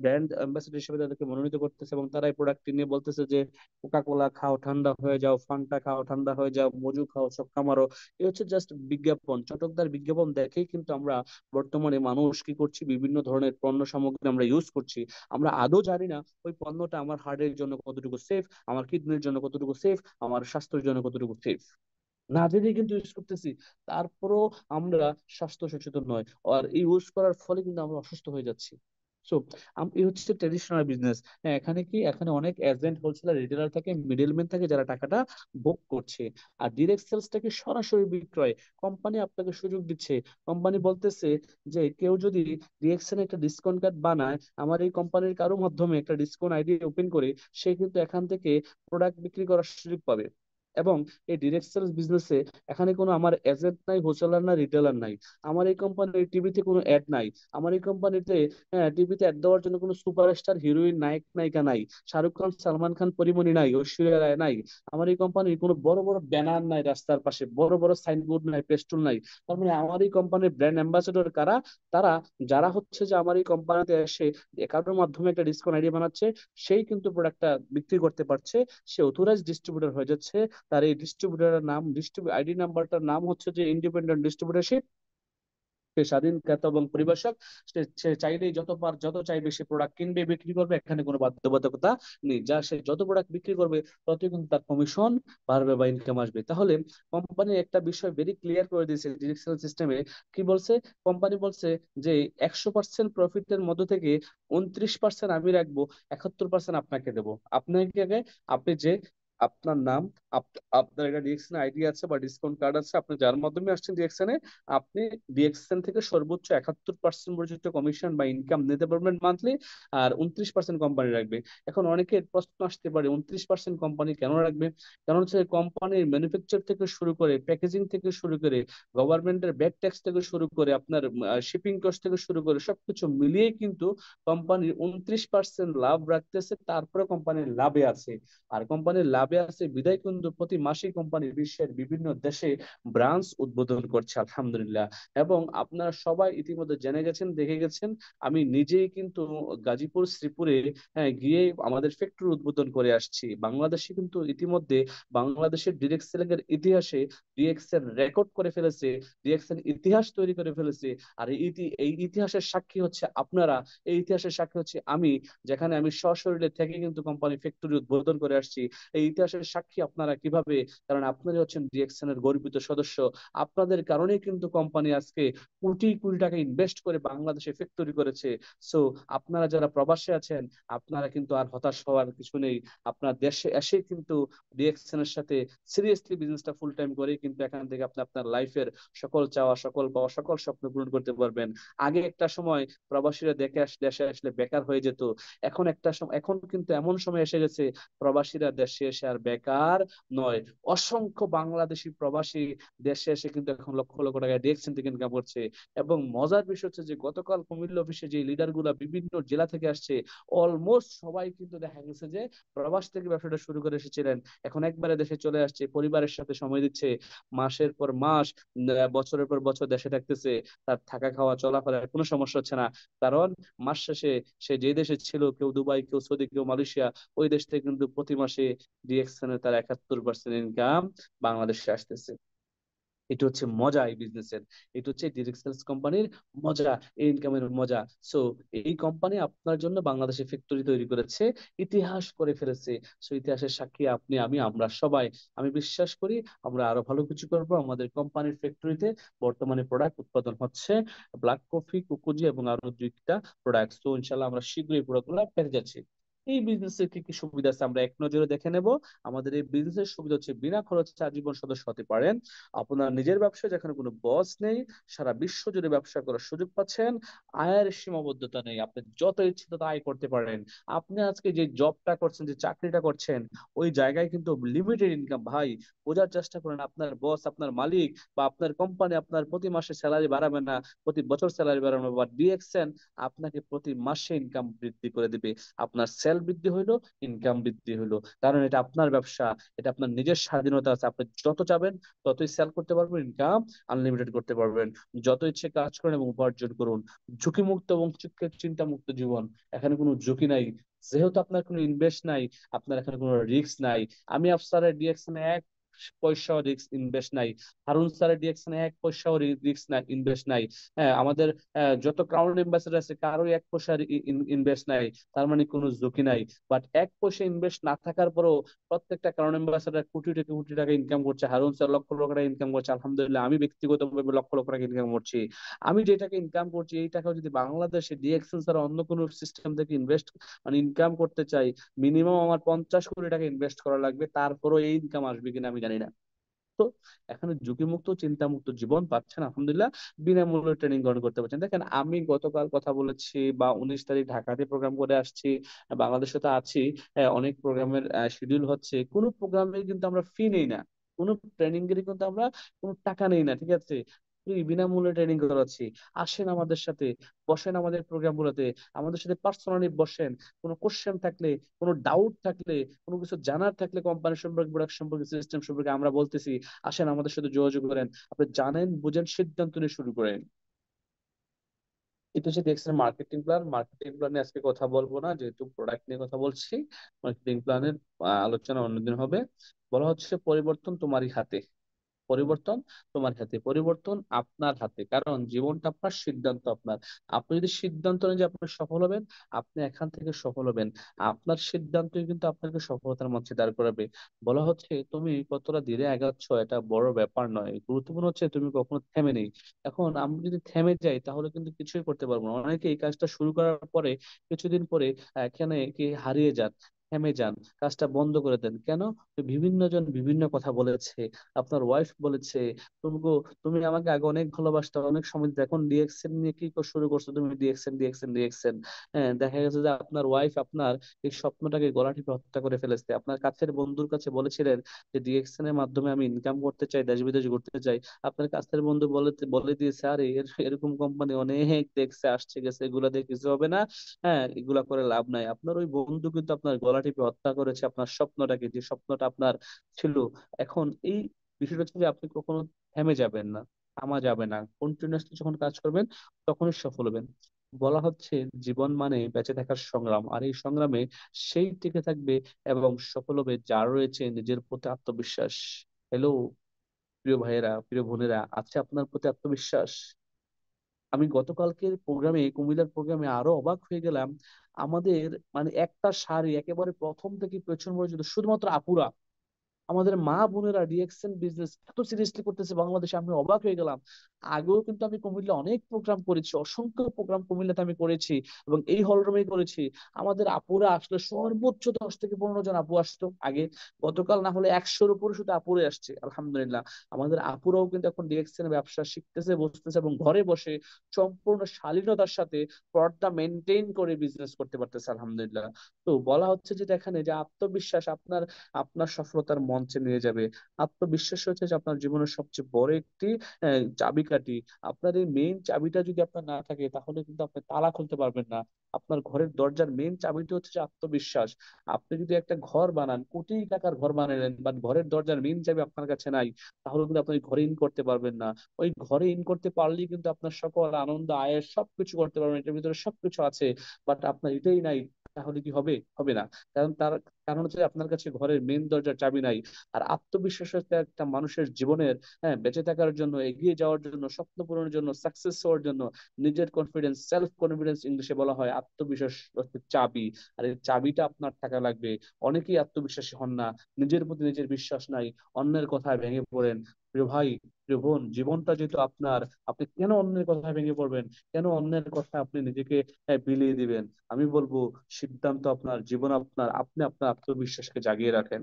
ব্র্যান্ড অ্যাম্বাসেডর হিসেবে তাদেরকে মনোনীত করতেছে, এবং তারা এই প্রোডাক্টটি নিয়ে বলতেছে যে কোকা কোলা খাও ঠান্ডা হয়ে যাও, ফান্টা খাও ঠান্ডা হয়ে যাও, মজু খাও ছক্কা মারো। এই হচ্ছে জাস্ট বিজ্ঞাপন, চটকদার বিজ্ঞাপন দেখেই কিন্তু আমরা বর্তমানে মানুষ কি করছি, বিভিন্ন ধরনের পণ্য সামগ্রী আমরা ইউজ করছি। আমরা আদৌ জানি না ওই পণ্যটা আমার হার্টের জন্য কতটুকু সেফ, আমার কিডনির জন্য কতটুকু সেফ, আমার স্বাস্থ্যের জন্য কতটুকু সেফ। না জেনে কিন্তু ইউজ করতেছি, তারপরও আমরা স্বাস্থ্য সচেতন নয়, আর এই ইউজ করার ফলে কিন্তু আমরা অসুস্থ হয়ে যাচ্ছি। সো এই হচ্ছে ট্রেডিশনাল বিজনেস। হ্যাঁ, এখানে কি, এখানে অনেক এজেন্ট, হোলসেলার, রিটেলার থাকে, মিডলম্যান থাকে, যারা টাকাটা ভোগ করছে। আর ডিরেক্ট সেলসটাকে সরাসরি বিক্রয়, কোম্পানি আপনাকে সুযোগ দিচ্ছে। কোম্পানি বলতেছে যে কেউ যদি রিয়েকশনে একটা ডিসকাউন্ট কার্ড বানায়, আমার এই কোম্পানির কারো মাধ্যমে একটা ডিসকাউন্ট আইডি ওপেন করে, সে কিন্তু এখান থেকে প্রোডাক্ট বিক্রি করার সুযোগ পাবে। এবং এই ডিরেক্ট সেলস বিজনেসে এখানে কোনো আমার এজেন্ট নাই, হোলসেলার না, রিটেলার নাই। আমার এই কোম্পানির টিভিতে কোনো অ্যাড নাই। আমার এই কোম্পানিতে টিভিতে অ্যাড দেওয়ার জন্য কোনো সুপারস্টার, হিরোইন, নায়ক নায়িকা নাই। শাহরুখ খান, সালমান খান, পরিমণি নাই, ঐশ্বরিয়া রায় নাই। আমার এই কোম্পানির কোনো বড় বড় ব্যানার নাই, রাস্তার পাশে বড় বড় সাইনবোর্ড নাই, পেস্টুল নাই। তার মানে আমার এই কোম্পানির ব্র্যান্ড অ্যাম্বাসেডর কারা? তারা, যারা হচ্ছে যে আমার এই কোম্পানিতে এসে কারোর মাধ্যমে একটা ডিসকাউন্ট আইডি বানাচ্ছে, সেই কিন্তু প্রোডাক্টটা বিক্রি করতে পারছে, সে অথরাইজ ডিস্ট্রিবিউটর হয়ে যাচ্ছে। তার এই ডিস্ট্রিবিউটরের নাম, ডিস্ট্রিবিউ আইডি নাম্বারটার নাম হচ্ছে যে ইন্ডিপেন্ডেন্ট ডিস্ট্রিবিউটরশিপ সে স্বাধীন ক্রেতা এবং পরিবেশক। সে চাইলেই যত চাইবে সে প্রোডাক্ট কিনবে, বিক্রি করবে, এখানে কোনো বাধ্যবাধকতা নেই। যা সে যত প্রোডাক্ট বিক্রি করবে ততই কিন্তু তার কমিশন বাড়বে বা ইনকাম আসবে। তাহলে কোম্পানি একটা বিষয় ভেরি ক্লিয়ার করে দিয়েছে ডিরেকশনাল সিস্টেমে। কি বলছে? কোম্পানি বলছে যে 100% প্রফিটের মধ্য থেকে 29% আমি রাখবো, 71% আপনাকে দেবো। আপনাকে আগে, আপনি যে আপনার নাম, আপনার একটা ডিএক্সএন আইডি আছে বা ডিসকাউন্ট কার্ড আছে, আপনি যার মাধ্যমে আসছেন ডিএক্সএন এ, আপনি ডিএক্সএন থেকে সর্বোচ্চ 71% পর্যন্ত কমিশন বা ইনকাম নিতে পারবেন মান্থলি। আর 29% কোম্পানি রাখবে। এখন অনেকের প্রশ্ন আসতে পারে 29% কোম্পানি কেন রাখবে? কারণ হচ্ছে কোম্পানির ম্যানুফ্যাকচার থেকে শুরু করে, প্যাকেজিং থেকে শুরু করে, গভর্নমেন্টের ব্যাক ট্যাক্স থেকে শুরু করে, আপনার শিপিং কস্ট থেকে শুরু করে সবকিছু মিলিয়ে কিন্তু কোম্পানির 29% লাভ রাখতেছে, তারপরে কোম্পানির লাভে আছে। আর কোম্পানির লাভে আছে বিদায় কিন্তু প্রতি মাসেই কোম্পানি বিশ্বের বিভিন্ন দেশে ব্রাঞ্চ উদ্বোধন করছে, আলহামদুলিল্লাহ। এবং আপনারা সবাই ইতিমধ্যে জেনে গেছেন, দেখে গেছেন, আমি নিজেই কিন্তু গাজীপুর শ্রীপুরে গিয়ে আমাদের ফ্যাক্টরি উদ্বোধন করে আসছি। বাংলাদেশে কিন্তু ইতিমধ্যে বাংলাদেশের ডিরেক্ট সেলিং এর ইতিহাসে ডিএক্স এর রেকর্ড করে ফেলেছে, ডিএক্স এর ইতিহাস তৈরি করে ফেলেছে। আর এই ইতিহাসের সাক্ষী হচ্ছে আপনারা, এই ইতিহাসের সাক্ষী হচ্ছে আমি, যেখানে আমি সশরীরে থেকে কিন্তু কোম্পানি ফ্যাক্টরি উদ্বোধন করে আসছি। এই ইতিহাসের সাক্ষী আপনারা কিভাবে? কারণ আপনারা হচ্ছেন ডিএক্সএন এর গর্বিত সদস্য। আপনাদের কারণেই কিন্তু কোম্পানি আজকে কোটি কোটি টাকা ইনভেস্ট করে বাংলাদেশে ফ্যাক্টরি করেছে। সো আপনারা যারা প্রবাসে আছেন, আপনারা কিন্তু আর হতাশ হওয়ার কিছু নেই। আপনার দেশে এসে কিন্তু ডিএক্সএন এর সাথে সিরিয়াসলি বিজনেসটা ফুল টাইম করে কিন্তু এখান থেকে আপনি আপনার লাইফের সকল চাওয়া, সকল পাওয়া, সকল স্বপ্ন পূরণ করতে পারবেন। আগে একটা সময় প্রবাসীরা দেশে আসলে বেকার হয়ে যেত। এখন কিন্তু এমন সময় এসে গেছে প্রবাসীরা দেশে এসে আর বেকার নয়। অসংখ্য বাংলাদেশি প্রবাসী দেশে এসে কিন্তু এখন লক্ষ লক্ষ টাকা ডিএক্সএন থেকে ইনকাম করছে। এবং মজার বিষয় হচ্ছে যে গতকাল কুমিল্লা অফিসে যে লিডার গুলা বিভিন্ন জেলা থেকে আসছে, অলমোস্ট সবাই কিন্তু দেখা গেছে যে প্রবাস থেকে ব্যবসাটা শুরু করে এসেছিলেন, এখন একবারে দেশে চলে আসছে, পরিবারের সাথে সময় দিচ্ছে, মাসের পর মাস, বছরের পর বছর দেশে থাকতেছে। তার থাকা খাওয়া চলাফেরার কোনো সমস্যা হচ্ছে না। কারণ মাস শেষে সে যে দেশে ছিল, কেউ দুবাই, কেউ সৌদি, কেউ মালয়েশিয়া, ওই দেশ থেকে কিন্তু প্রতি মাসে ডিএক্সএন এর তার 71% ইনকাম বাংলাদেশে আসতেছে। এটা হচ্ছে মজা এই বিজনেসের, এটা হচ্ছে ডিরেক্ট সেলস কোম্পানির মজা, এই ইনকামের মজা। সো এই কোম্পানি আপনার জন্য বাংলাদেশে ফ্যাক্টরি তৈরি করেছে, ইতিহাস করে ফেলেছে। সো ইতিহাসের সাক্ষী আপনি, আমি, আমরা সবাই। আমি বিশ্বাস করি আমরা আরো ভালো কিছু করব আমাদের কোম্পানির ফ্যাক্টরিতে। বর্তমানে প্রোডাক্ট উৎপাদন হচ্ছে ব্ল্যাক কফি, কুকুজি এবং আরো 2টা প্রোডাক্ট। তো ইনশাল্লাহ আমরা শীঘ্রই প্রোডাক্টগুলো পেয়ে যাচ্ছি। এই বিজনেসের কি কি সুবিধা আছে আমরা এক নজরে দেখে নেব। আমাদের এই বিজনেসের সুবিধা হচ্ছে বিনা খরচে আজীবন সদস্য হতে পারেন। আপনার নিজের ব্যবসা, যেখানে কোনো বস নেই, সারা বিশ্ব জুড়ে ব্যবসা করার সুযোগ পাচ্ছেন। আয়ের সীমাবদ্ধতা নেই, আপনি যত ইচ্ছে তত আয় করতে পারেন। আপনি আজকে যে জবটা করছেন, যে চাকরিটা করছেন, ওই জায়গায় কিন্তু লিমিটেড ইনকাম ভাই। বোঝার চেষ্টা করেন, আপনার বস, আপনার মালিক বা আপনার কোম্পানি আপনার প্রতি মাসে স্যালারি বাড়াবে না, প্রতি বছর স্যালারি বাড়াবে না, বা ডিএক্সএন আপনাকে প্রতি মাসে ইনকাম বৃদ্ধি করে দিবে। আপনার সেল বৃদ্ধি হইলো, ইনকাম বৃদ্ধি হইলো, কারণ এটা আপনার ব্যবসা, এটা আপনার নিজের স্বাধীনতা আছে। আপনি যত চাবেন ততই সেল করতে পারবেন, ইনকাম আনলিমিটেড করতে পারবেন। যত ইচ্ছে কাজ করেন এবং উপার্জন করুন। ঝুঁকি মুক্ত এবং চিন্তা মুক্ত জীবন, এখানে কোনো ঝুঁকি নাই। যেহেতু আপনার কোনো ইনভেস্ট নাই, আপনার এখানে কোনো রিস্ক নাই। আমি আফসারের ডিরেকশনে এক পয়সাও রিস্ক ইনভেস্ট নাই, হারুন স্যারের ডিরেকশনে এক পয়সাও রিস্ক নাই, ইনভেস্ট নাই। হ্যাঁ, আমাদের যত ক্রাউন এম্বাসেডর আছে কারোই এক পয়সা ইনভেস্ট নাই। তার মানে কোনো ঝুঁকি নাই। বাট এক পয়সা ইনভেস্ট না থাকার পরও প্রত্যেকটা কারণ এম্বাসেডর কোটি কোটি কোটি টাকা ইনকাম করছে, হারুন স্যার লক্ষ লক্ষ টাকা ইনকাম করছে, আলহামদুলিল্লাহ। আমি ব্যক্তিগতভাবে লক্ষ লক্ষ টাকা ইনকাম করছি। আমি যে টাকা ইনকাম করছি এই টাকা যদি বাংলাদেশে ডিএক্সএন ছাড়া অন্য কোনো সিস্টেম থেকে ইনকাম করতে চাই, মিনিমাম আমার 50 কোটি টাকা ইনভেস্ট করা লাগবে, তারপরও এই ইনকাম আসবে কিনা আমি জানি না। তো এখানে ঝুঁকিমুক্ত চিন্তামুক্ত জীবন পাচ্ছেন, আলহামদুলিল্লাহ। বিনামূল্যে ট্রেনিং গ্রহণ করতে পারছেন। দেখেন, আমি গতকাল কথা বলেছি বা 19 তারিখ ঢাকাতে প্রোগ্রাম করে আসছি, বাংলাদেশে তো আছি। অনেক প্রোগ্রামের শিডিউল হচ্ছে, কোনো প্রোগ্রামে কিন্তু আমরা ফি নেই না, কোনো ট্রেনিং এর কিন্তু আমরা কোনো টাকা নেই না, ঠিক আছে? ফ্রি, বিনামূল্যে ট্রেনিং করাচ্ছি। আসেন আমাদের সাথে, বসেন আমাদের প্রোগ্রাম গুলোতে, আমাদের সাথে পার্সোনালি বসেন। কোনো কোশ্চেন থাকলে, কোনো ডাউট থাকলে, কোনো কিছু জানার থাকলে কোম্পানি সম্পর্কে, প্রোডাক্ট সম্পর্কে, সিস্টেম সম্পর্কে, আমরা বলতেছি, আসেন আমাদের সাথে যোগাযোগ করেন। আপনি জানেন, বুঝেন, সিদ্ধান্ত নিয়ে শুরু করেন। এটা হচ্ছে দেখছেন মার্কেটিং প্ল্যান। মার্কেটিং প্ল্যানে আজকে কথা বলবো না, যেহেতু প্রোডাক্ট নিয়ে কথা বলছি। মার্কেটিং প্ল্যানের আলোচনা অন্যদিন হবে। বলা হচ্ছে পরিবর্তন তোমারই হাতে। পরিবর্তন তোমার হাতে, পরিবর্তন আপনার হাতে, কারণ জীবনটা আপনার, সিদ্ধান্ত আপনার। আপনি যদি সিদ্ধান্ত নেন যে আপনি সফল হবেন, আপনি এখান থেকে সফল হবেন। আপনার সিদ্ধান্তই কিন্তু আপনাকে সফলতার মঞ্চে দাঁড় করাবে। বলা হচ্ছে তুমি কতটা ধীরে আগাচ্ছ এটা বড় ব্যাপার নয়, গুরুত্বপূর্ণ হচ্ছে তুমি কখনো থেমে নেই। এখন আমরা যদি থেমে যাই তাহলে কিন্তু কিছুই করতে পারবো না। অনেকে এই কাজটা শুরু করার পরে কিছুদিন পরে এখানে কি হারিয়ে যান, থেমে যান, কাজটা বন্ধ করে দেন। কেন? বিভিন্ন জন বিভিন্ন কথা বলেছে। আপনার ওয়াইফ বলেছে তুমি তুমি আমাকে আগে অনেক ভালোবাসতে, অনেক সময় দিতে, এখন ডিএক্সএন নিয়ে কি শুরু করছো তুমি? DXN, DXN, DXN. হ্যাঁ, দেখা গেছে যে আপনার ওয়াইফ আপনার এই স্বপ্নটাকে গলা টিপে হত্যা করে ফেলেছে। আপনার কাছের বন্ধুর কাছে বলেছিলেন যে ডিএক্সএন এর মাধ্যমে আমি ইনকাম করতে চাই, দেশ বিদেশ ঘুরতে চাই। আপনার কাছের বন্ধু বলে বলে দিয়েছে আরে এরকম কোম্পানি অনেক দেখছে, আসছে গেছে, এগুলা দিয়ে কিছু হবে না। হ্যাঁ, এগুলা করে লাভ নাই। আপনার ওই বন্ধু কিন্তু আপনার গলা টিপে হত্যা করেছে আপনার স্বপ্নটাকে, যে স্বপ্নটা আপনার ছিল। এখন এই বিষয়টা হচ্ছে যে আপনি কখনো থেমে যাবেন না, থামা যাবে না। কন্টিনিউয়াসলি যখন কাজ করবেন তখনই সফল হবেন। বলা হচ্ছে জীবন মানে বেঁচে থাকার সংগ্রাম, আর এই সংগ্রামে সেই টিকে থাকবে এবং সফল হবে যার রয়েছে নিজের প্রতি আত্মবিশ্বাস। হ্যালো প্রিয় ভাইয়েরা, প্রিয় বোনেরা, আছে আপনার প্রতি আত্মবিশ্বাস? আমি গতকালকের প্রোগ্রামে, কুমিল্লার প্রোগ্রামে আরো অবাক হয়ে গেলাম। আমাদের মানে একটা শাড়ি একেবারে প্রথম থেকে পেছন পর্যন্ত শুধুমাত্র আপুরা, আমাদের মা বোনেরা রিয়েকশন বিজনেস এত সিরিয়াসলি করতেছে বাংলাদেশে, আমি অবাক হয়ে গেলাম। আগেও কিন্তু আমি কুমিল্লা অনেক প্রোগ্রাম করেছি, অসংখ্য প্রোগ্রাম কুমিল্লাতে আমি করেছি এবং এই হলরুমেই করেছি। আমাদের আপুরা আসলে সর্বোচ্চ 10 থেকে 15 জন আপু আসতো আগে। গতকাল না হলে 100-র উপরে শুধু আপুরে আসছে, আলহামদুলিল্লাহ। আমাদের আপুরাও কিন্তু এখন ডিএক্সএন ব্যবসা শিখতেছে, বসতেছে এবং ঘরে বসে সম্পূর্ণ শালীনতার সাথে পর্দা মেনটেন করে বিজনেস করতে পারতেছে, আলহামদুলিল্লাহ। তো বলা হচ্ছে যে এখানে যে আত্মবিশ্বাস আপনার আপনার সফলতার মঞ্চে নিয়ে যাবে। আত্মবিশ্বাস হচ্ছে যে আপনার জীবনের সবচেয়ে বড় একটি চাবিকাঠি। আপনার এই মেইন চাবিটা যদি আপনার না থাকে তাহলে কিন্তু আপনি তালা খুলতে পারবেন না। আপনার ঘরের দরজার মেইন চাবিটা হচ্ছে যে আত্মবিশ্বাস। আপনি যদি একটা ঘর বানান, কোটি টাকার ঘর বানালেন, বাট ঘরের দরজার মেইন চাবি আপনার কাছে নাই, তাহলে কিন্তু আপনি ওই ঘরে ইন করতে পারবেন না। ওই ঘরে ইন করতে পারলেই কিন্তু আপনার সকল আনন্দ আয়ের সবকিছু করতে পারবেন, এটার ভিতরে সবকিছু আছে, বাট আপনার এটাই নাই, তাহলে কি হবে? হবে না। কারণ কারণ হচ্ছে আপনার কাছে ঘরের মেন দরজার চাবি নাই। আর আত্মবিশ্বাস হচ্ছে একটা মানুষের জীবনের, হ্যাঁ, বেঁচে থাকার জন্য, এগিয়ে যাওয়ার জন্য, স্বপ্ন পূরণের জন্য, সাকসেস হওয়ার জন্য, নিজের কনফিডেন্স, সেলফ কনফিডেন্স ইংলিশে বলা হয়, আত্মবিশ্বাস হচ্ছে চাবি। আর এই চাবিটা আপনার থাকা লাগবে। অনেকেই আত্মবিশ্বাসী হন না, নিজের প্রতি নিজের বিশ্বাস নাই, অন্যের কথায় ভেঙে পড়েন। প্রিয় ভাই, প্রিয় বোন, জীবনটা যেহেতু আপনার, আপনি কেন অন্যের কথায় ভেঙে পড়বেন? কেন অন্যের কথা আপনি নিজেকে বিলিয়ে দিবেন? আমি বলবো সিদ্ধান্ত আপনার, জীবন আপনার, আপনি আপনার আত্মবিশ্বাসকে জাগিয়ে রাখেন।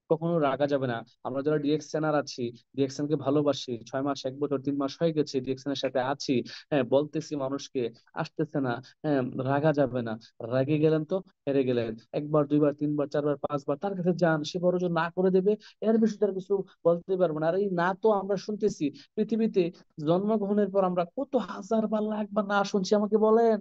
কখনো রাগা যাবে না। আমরা যারা ডিএক্সএনআর আছি, ডিএক্সএন কে ভালোবাসি, 6 মাস, 1 বছর, 3 মাস হয়ে গেছে ডিএক্সএন এর সাথে আছি, হ্যাঁ, বলতেছি মানুষকে, আসতেছে না। হ্যাঁ, রাগা যাবে না। রাগে গেলেন তো হেরে গেলেন। একবার, দুইবার, তিনবার, চারবার, পাঁচবার তার কাছে যান, সে বড় জোর না করে দেবে। এর বেশি তার কিছু বলতে পারবো না। আর এই না তো আমরা শুনতেছি পৃথিবীতে জন্মগ্রহণের পর আমরা কত হাজার বা লাখ বার না শুনছি, আমাকে বলেন।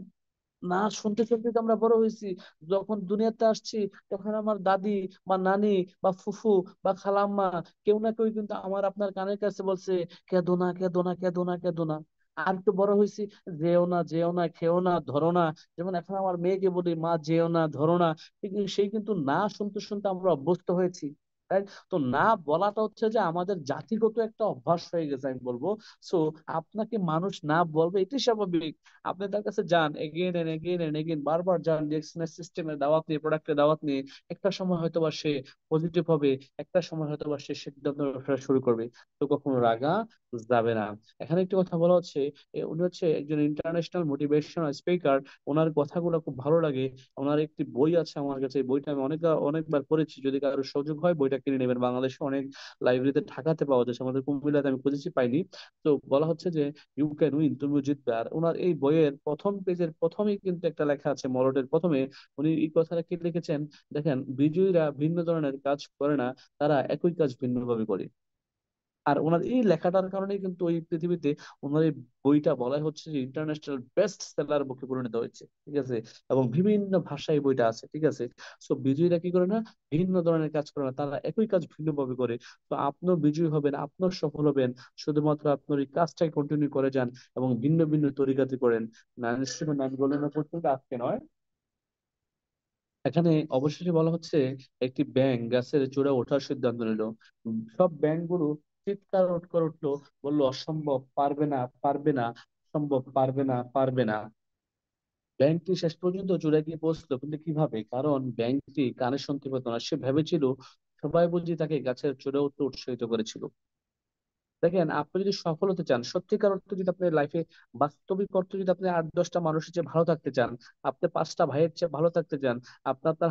না শুনতে শুনতে তো আমরা বড় হয়েছি। যখন দুনিয়াতে আসছি তখন আমার দাদি বা নানি বা ফুফু বা খালাম্মা, কেউ না কেউ কিন্তু আমার আপনার কানের কাছে বলছে কেঁদো না, কেঁদো না, কেঁদো না, কেঁদো না। আর একটু বড় হয়েছি, যেও না, যেও না, খেও না, ধরো না। যেমন এখন আমার মেয়েকে বলি মা যেও না, ধরো না। ঠিক সেই কিন্তু না শুনতে শুনতে আমরা অভ্যস্ত হয়েছি। তাই তো না বলাটা হচ্ছে যে আমাদের জাতিগত একটা অভ্যাস হয়ে গেছে, আমি বলবো। সো আপনাকে মানুষ না বলবে এটাই স্বাভাবিক। আপনি তার কাছে যান, again and again and again, বারবার যান, ডিএক্সএন সিস্টেমের দাওয়াত নিয়ে, প্রোডাক্টের দাওয়াত নিয়ে। একটা সময় হয়তো বা সে পজিটিভ হবে, একটা সময় হয়তো বা সে সিদ্ধান্ত নেওয়া শুরু করবে। তো কখনো রাগা যাবে না। এখানে একটি কথা বলা হচ্ছে, উনি হচ্ছে একজন ইন্টারন্যাশনাল মোটিভেশনাল স্পিকার। ওনার কথাগুলো খুব ভালো লাগে। ওনার একটি বই আছে আমার কাছে, এই বইটা আমি অনেকবার পড়েছি। যদি কারো সুযোগ হয় বইটা কিনে নেবেন, বাংলাদেশে অনেক লাইব্রেরিতে, ঢাকাতে পাওয়া যাচ্ছে, আমাদের কুমিল্লাতে আমি খুঁজেছি পাইনি। তো বলা হচ্ছে যে ইউ ক্যান উইন, তুমিও জিতবে। আর ওনার এই বইয়ের প্রথম পেজের প্রথমেই কিন্তু একটা লেখা আছে, মরটের প্রথমে উনি এই কথাটা কি লিখেছেন, দেখেন, বিজয়ীরা ভিন্ন ধরনের কাজ করে না, তারা একই কাজ ভিন্নভাবে করে। আর ওনার এই লেখাটার কারণেই কিন্তু ওই পৃথিবীতে ওনার এই বইটা বলাই হচ্ছে যে ইন্টারন্যাশনাল বেস্ট সেলার বুকে পরিণত হয়েছে, ঠিক আছে। এবং বিভিন্ন ভাষায় বইটা আছে, ঠিক আছে। সো বিজয়ীরা কি করে না, ভিন্ন ধরনের কাজ করে না, তারা একই কাজ ভিন্নভাবে করে। তো আপনিও বিজয়ী হবেন, আপনিও সফল হবেন, শুধুমাত্র আপনার এই কাজটাই কন্টিনিউ করে যান এবং ভিন্ন ভিন্ন তরিকাতে করেন। না নিশ্চয়, নাম বলে না পর্যন্ত আজকে নয়, এখানে অবশেষে বলা হচ্ছে একটি ব্যাংক গাছের চূড়ায় ওঠার সিদ্ধান্ত নিল। সব ব্যাংকগুলো চিৎকার করে উঠলো, বললো অসম্ভব, পারবে না, পারবে না, সম্ভব, পারবে না, পারবে না। ব্যাংকটি শেষ পর্যন্ত চূড়ায় গিয়ে পৌঁছলো, কিন্তু কিভাবে? কারণ ব্যাংকটি কানে শুনতে পেত না। সে ভেবেছিল সবাই বুঝি তাকে গাছের চূড়ায় উঠতে উৎসাহিত করেছিল। দেখেন, আপনি যদি সফল হতে চান, সত্যিকার অর্থে যদি আপনার লাইফে বাস্তবিক অর্থে যদি আপনি 8-10টা মানুষের চেয়ে ভালো থাকতে চান, আপনি 5টা ভাইয়ের চেয়ে ভালো থাকতে চান, আপনি আপনার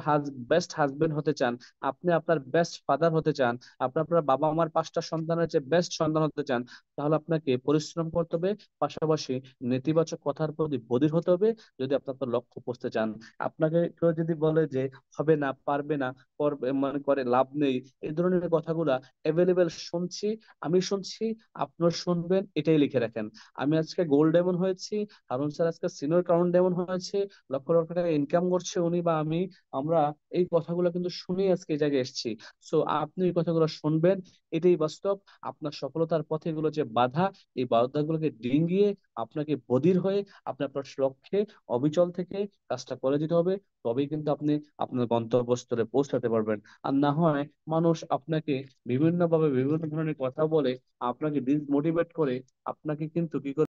বেস্ট হাজবেন্ড হতে চান, আপনি আপনার বেস্ট ফাদার হতে চান, আপনি আপনার বাবা মার 5টা সন্তানের চেয়ে বেস্ট সন্তান হতে চান, তাহলে আপনাকে পরিশ্রম করতে হবে। পাশাপাশি নেতিবাচক কথার প্রতি বধির হতে হবে। যদি আপনি আপনার লক্ষ্য পৌঁছতে চান, আপনাকে কেউ যদি বলে যে হবে না, পারবে না, করবে মানে করে লাভ নেই, এই ধরনের কথাগুলা অ্যাভেলেবেল শুনছি, আমি শুনছি, আপনারা শুনবেন, এটাই লিখে রাখেন। আমি আজকে গোল্ড ডেমন হয়েছি, হারুন স্যার আজকে সিনিয়র ক্রাউন ডেমন হয়েছে, লক্ষ লক্ষ টাকা ইনকাম করছে উনি বা আমি, আমরা এই কথাগুলো কিন্তু শুনেই আজকে এই জায়গায় এসেছি। সো আপনি এই কথাগুলো শুনবেন, এটাই বাস্তব। আপনার সফলতার পথে এগুলো যে বাধা, এই বাধাগুলোকে ডিঙ্গিয়ে আপনাকে বধির হয়ে আপনি আপনার লক্ষ্যে অবিচল থেকে কাজটা করে দিতে হবে। তবেই কিন্তু আপনি আপনার গন্তব্যস্থলে পৌঁছাতে পারবেন। আর না হয় মানুষ আপনাকে বিভিন্ন ভাবে বিভিন্ন ধরনের কথা বলে আপনাকে ডিমোটিভেট করে আপনাকে কিন্তু কি করে